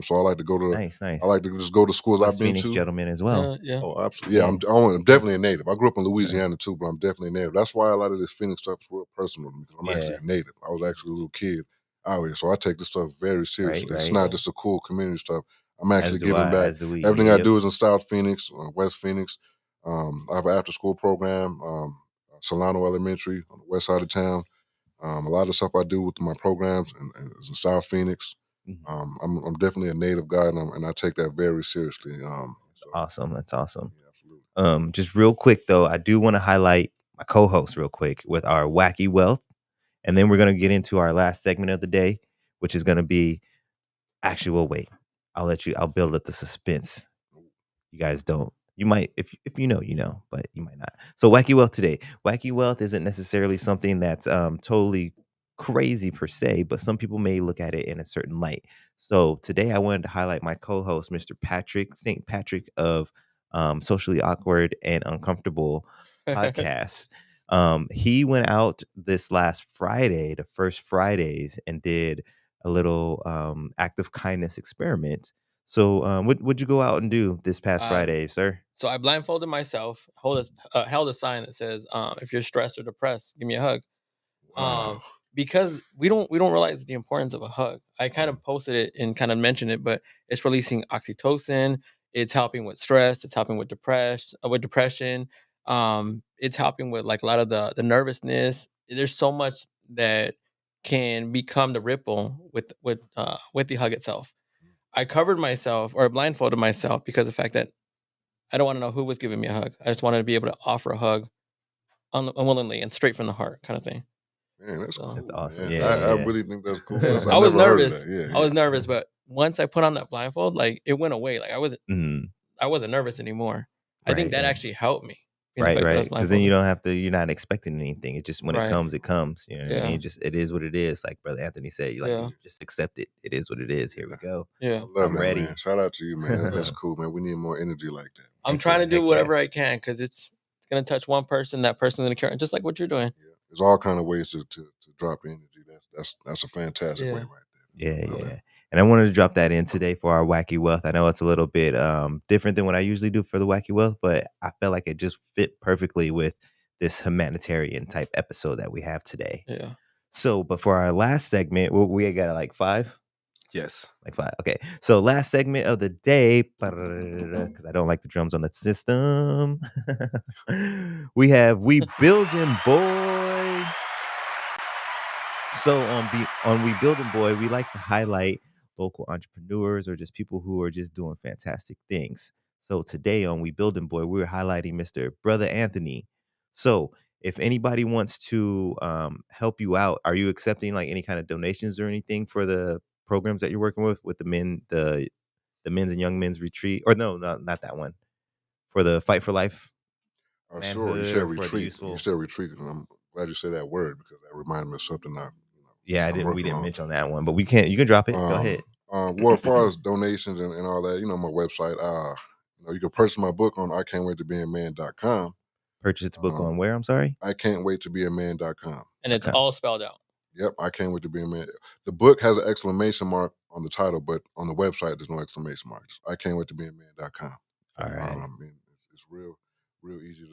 So I like to go to. Nice. I like to just go to schools West I've been Phoenix to. gentleman as well. Yeah. Oh, absolutely. Yeah, I'm definitely a native. I grew up in Louisiana too, but I'm definitely a native. That's why a lot of this Phoenix stuff is real personal to me, because I'm actually a native. I was actually a little kid out here, so I take this stuff very seriously. It's not just a cool community stuff. I'm actually giving back. Everything I do is in South Phoenix, West Phoenix. I have an after-school program, Solano Elementary on the west side of town. A lot of the stuff I do with my programs and is in South Phoenix. I'm definitely a native guy, and I take that very seriously. Awesome. That's awesome. Yeah, absolutely. Just real quick though, I do want to highlight my co-host real quick with our wacky wealth, and then we're gonna get into our last segment of the day, which is gonna be actual wait. I'll build up the suspense. You guys don't. You might, if you know, but you might not. So wacky wealth today. Wacky wealth isn't necessarily something that's totally crazy per se, but some people may look at it in a certain light. So today I wanted to highlight my co-host, Mr. Patrick St. Patrick of Socially Awkward and Uncomfortable podcast. He went out this last Friday, the first Fridays, and did a little act of kindness experiment. So what'd you go out and do this past Friday, sir? So I blindfolded myself, held a sign that says, if you're stressed or depressed, give me a hug. Wow. Because we don't realize the importance of a hug. I kind of posted it and kind of mentioned it, but it's releasing oxytocin. It's helping with stress. It's helping with depression. It's helping with like a lot of the nervousness. There's so much that can become the ripple with the hug itself. I covered myself or blindfolded myself because of the fact that I don't want to know who was giving me a hug. I just wanted to be able to offer a hug unwillingly and straight from the heart, kind of thing. Man, that's cool. That's awesome. Man. Yeah, I really think that's cool. Yeah. I was never heard of nervous. that. I was nervous, but once I put on that blindfold, like it went away. Like I wasn't nervous anymore. I think that actually helped me. Right. Because then you don't have to. You're not expecting anything. It just when it comes, it comes. You know what I mean? It is what it is. Like Brother Anthony said, you just accept it. It is what it is. Here we go. Yeah, I love I'm that, ready. Man. Shout out to you, man. That's cool, man. We need more energy like that. I'm trying to do whatever I can because it's gonna touch one person. That person's gonna care, just like what you're doing. Yeah. There's all kind of ways to drop energy. That's a fantastic way right there. Yeah. And I wanted to drop that in today for our wacky wealth. I know it's a little bit different than what I usually do for the wacky wealth, but I felt like it just fit perfectly with this humanitarian type episode that we have today. Yeah. So, but for our last segment, we got like 5. Yes. Like 5. Okay. So last segment of the day, because I don't like the drums on the system. We have We Building Boy. So on We Building Boy, we like to highlight local entrepreneurs or just people who are just doing fantastic things. So today on We Building Boy, we're highlighting Mr. Brother Anthony. So if anybody wants to help you out, are you accepting like any kind of donations or anything for the programs that you're working with the men's and young men's retreat? Or no, not that one. For the Fight for Life. Sure. You said retreat. You said retreat, and I'm glad you said that word because that reminded me of something we didn't mention that one, but you can drop it. Go ahead. Well, as far as donations and all that, my website, you can purchase my book on ICan'tWaitToBeAMan.com. Purchase the book on where? I'm sorry? ICan'tWaitToBeAMan.com. And it's all spelled out. Yep, I Can't Wait to Be a Man. The book has an exclamation mark on the title, but on the website, there's no exclamation marks. ICan'tWaitToBeAMan.com. All right. It's real easy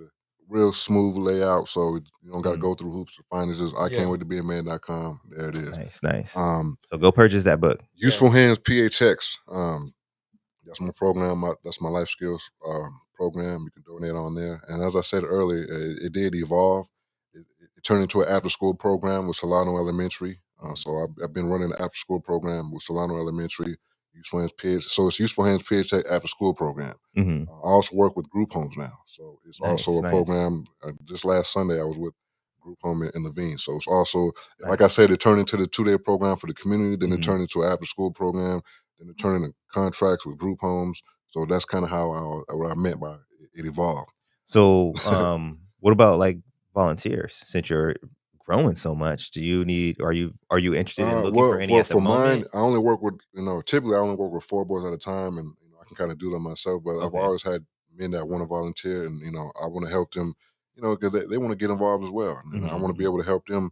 real smooth layout, so you don't got to go through hoops to find it. Just ICan'tWaitToBeAMan.com. There it is. Nice. So go purchase that book. Useful Hands PHX. That's my program. That's my life skills program. You can donate on there. And as I said earlier, it did evolve. It turned into an after-school program with Solano Elementary. So I've been running an after-school program with Solano Elementary. Useful Hands Paycheck. So it's Useful Hands Paycheck after school program. Mhm. I also work with group homes now. So it's also Nice, a nice. program. Just last Sunday, I was with group home in Levine. So it's also, like I Nice. said, it turned into the 2-day program for the community. Then it Mhm. turned into an after school program. Then it turned into contracts with group homes. So that's kind of what I meant by it evolved. So, what about like volunteers? Since you're growing so much, do you need? Are you interested in looking for any Well, at the for mine, moment? I only work with, typically I only work with 4 boys at a time, and I can kind of do that myself. But I've Okay. always had men that want to volunteer, and I want to help them, because they want to get involved as well, and I Mhm, want to be mhm. able to help them,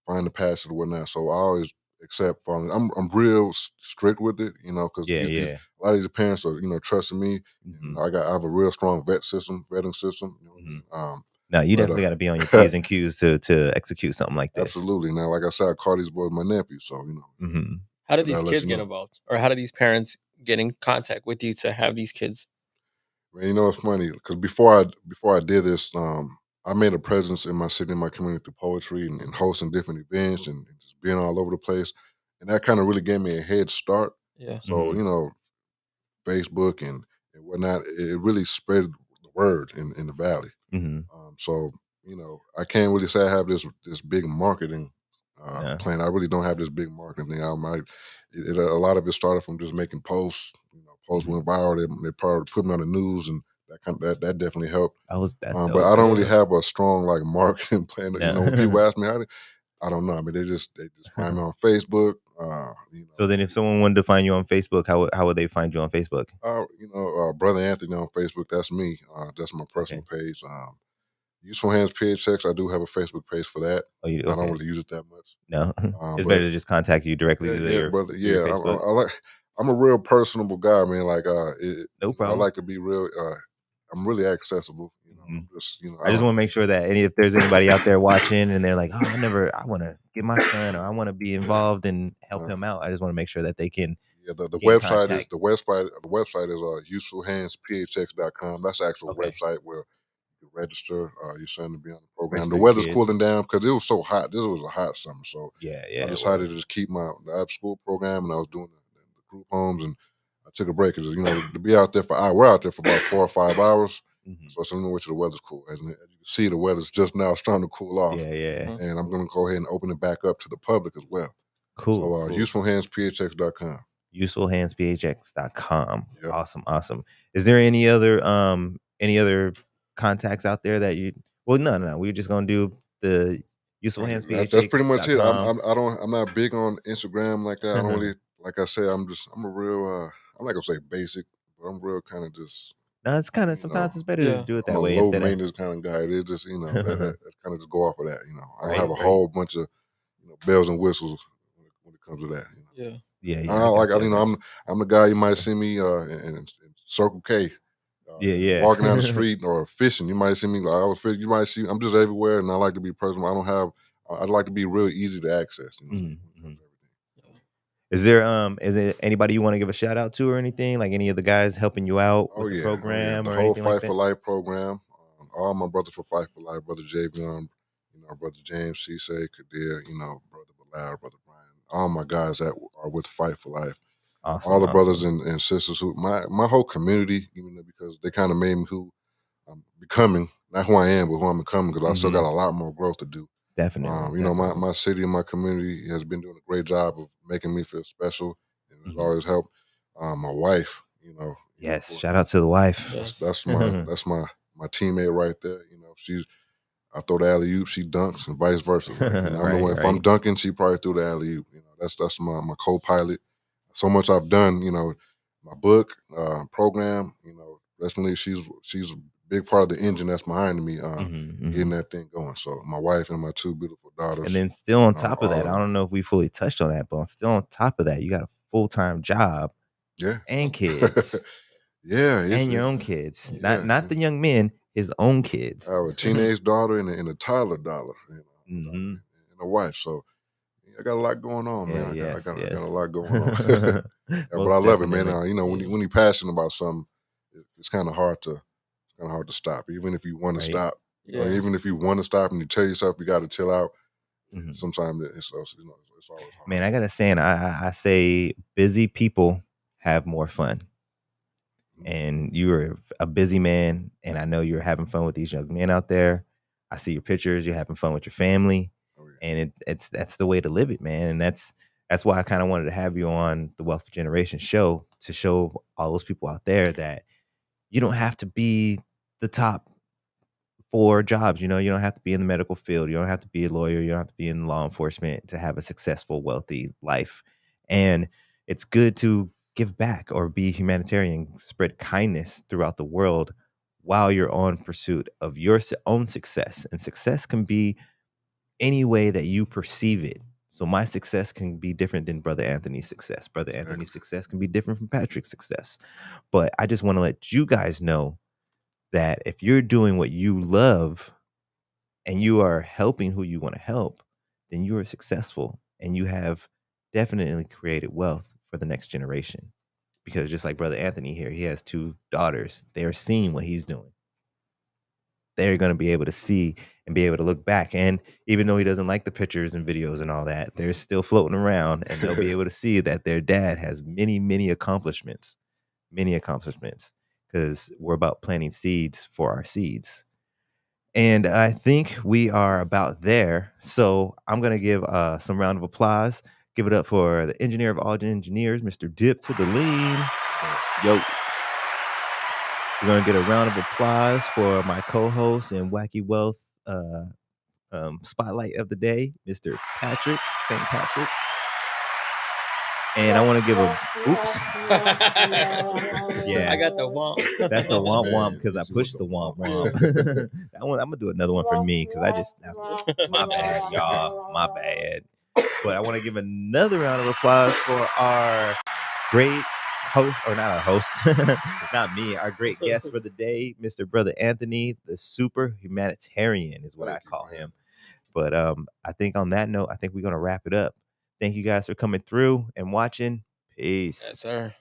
find the passion and whatnot. So I always accept volunteer. I'm real strict with it, because Yeah, yeah. a lot of these parents are trusting me, and Mhm, I have a real strong vetting system. You know what mhm. I mean? No, you But definitely got to be on your p's and q's to execute something like this. absolutely. Now, like I said, I call these boys my nephews, so Mhm. How do that'll these let kids you get know. involved, or how do these parents get in contact with you to have these kids? Man, it's funny because before I did this, I made a presence in my city, in my community through poetry and hosting different events and just being all over the place, and that kind of really gave me a head start. Yeah. So Mhm. Facebook and whatnot, it really spread the word in the valley. Mhm. So I can't really say I have this big marketing Yeah. plan. I really don't have this big marketing thing. I might. A lot of it started from just making posts. Posts Mhm. went viral. They probably put me on the news, and that definitely helped. That's But dope. I don't really Yeah. have a strong like marketing plan. When people No. ask me I don't know. I mean, they just find me on Facebook. So then, if someone wanted to find you on Facebook, how would they find you on Facebook? Brother Anthony on Facebook. That's me. That's my personal Okay. page. Useful Hands Paychecks. I do have a Facebook page for that. Oh, you I don't okay? really use it that much. No, it's But better to just contact you directly yeah, yeah, brother. through your Yeah, Facebook. I'm a real personable guy, man. Like, No I problem. like to be real. I'm really accessible. Mhm. I'm just, I just want to make sure that if there's anybody out there watching and they're like, "Oh, I want to get my son or I want to be involved and help uh, him out," I just want to make sure that they can yeah. The get in website is contact. usefulhandsphx.com. That's the actual Okay. website where you register. Your son to be on the program. The Register your weather's kids. cooling down because it was so hot. This was a hot summer, so Yeah, I yeah, it decided to was. just keep the after school program, and I was doing the group homes, and I took a break because to be out there we're out there for about 4 or 5 hours, Mhm. so it's anywhere which the weather's cool. As you can see, the weather's just now starting to cool off, Yeah, yeah. Mhm. and I'm going to go ahead and open it back up to the public as well. So Cool, cool. usefulhandsphx.com. Usefulhandsphx.com. Yep. Awesome, awesome. Is there any other contacts out there that you well no, we're just gonna do the That's pretty much it. usefulhandsphx.com. I'm not big on Instagram like that. I don't really, like I said, I'm a real I'm not gonna say basic, but I'm real kind of just No, it's kinda you know sometimes it's better to Yeah. do it I'm a that way low instead of maintenance kind of guy. It just that kind of just go off of that. I don't right, have a right. whole bunch of bells and whistles when it comes to that. Yeah. Yeah, yeah, I I like got you, I got you. I'm the guy you might see me in Circle K. Yeah, Walking down the yeah. street or fishing, you might see me. Like, I was fishing. You might see. I'm just everywhere, and I like to be personal. I don't have. I'd like to be real easy to access. Mhm, When it comes mhm. to everything. Is there anybody you wanna give a shout out to or anything? Like any of the guys helping you out Oh with the yeah, oh yeah. program The or whole anything like Fight for that? Life program. All my brothers for Fight for Life. Brother Javion, brother James, Cisse, Kadir, brother Bilal, brother Brian. All my guys that are with Fight for Life. All Awesome, the brothers awesome. and sisters who my whole community, because they kind of made me who I'm becoming, not who I am, but who I'm becoming, because I still got Mhm. a lot more growth to do. Definitely, My definitely. city and my community has been doing a great job of making me feel special, and it's Mhm. always helped. My wife, Yes, who, shout out to the wife. Yes. that's my teammate right there. I throw the alley oop, she dunks, and vice versa. Like I'm the Right, one. If I'm right. dunking, she probably threw the alley oop. That's my co-pilot. So much I've done. My book program. Definitely she's a big part of the engine that's behind me. Mhm, Getting mhm. that thing going. So my wife and my 2 beautiful And daughters, then still on top of all that, of I them. don't know if we fully touched on that, but still on top of that, you got a full-time job Yeah, and kids yeah, and your own kids. Not yeah. not the young men, his own I kids. have a teenage daughter and a toddler daughter, Mhm. and a wife. So I got a lot going on, Yeah, man. yes, I got a yes. lot going on. Yeah, but I Most love it, man. definitely. Yeah. When you're passionate about something, it's kind of hard to stop. Even if you want to Right. stop, Yeah. even if you want to stop and you tell yourself you got to chill out, Mhm. sometimes it's always hard. Man, I got a saying. I say busy people have more fun. And you're a busy man, and I know you're having fun with these young men out there. I see your pictures. You're having fun with your family, and that's the way to live it, man. And that's why I kind of wanted to have you on the Wealth Generation show to show all those people out there that you don't have to be the top 4 jobs. You know, you don't have to be in the medical field. You don't have to be a lawyer. You don't have to be in law enforcement to have a successful, wealthy life. And it's good to give back or be humanitarian, spread kindness throughout the world while you're on pursuit of your own success. And success can be any way that you perceive it. So my success can be different than Brother Anthony's success. Brother Anthony's success can be different from Patrick's success. But I just want to let you guys know that if you're doing what you love and you are helping who you want to help, then you are successful and you have definitely created wealth for the next generation. Because just like Brother Anthony here, he has 2 daughters. They're seeing what he's doing. They're going to be able to see and be able to look back. And even though he doesn't like the pictures and videos and all that, they're still floating around, and they'll be able to see that their dad has many, many accomplishments, because we're about planting seeds for our seeds. And I think we are about there. So I'm going to give some round of applause. Give it up for the engineer of all engineers, Mr. Dip to the lean. Yo. We're going to get a round of applause for my co-host and Wacky Wealth spotlight of the day, Mr. Patrick, St. Patrick. And I want to give a oops. Yeah, I got the womp. That's the womp womp because I pushed the womp womp. I'm gonna do another one for me because I just my bad, y'all, my bad. But I want to give another round of applause for our great host, or not our host, not me, our great guest for the day, Mr. Brother Anthony, the super humanitarian is what I call him. But I think on that note, I think we're gonna wrap it up. Thank you guys for coming through and watching. Peace. Yes, sir.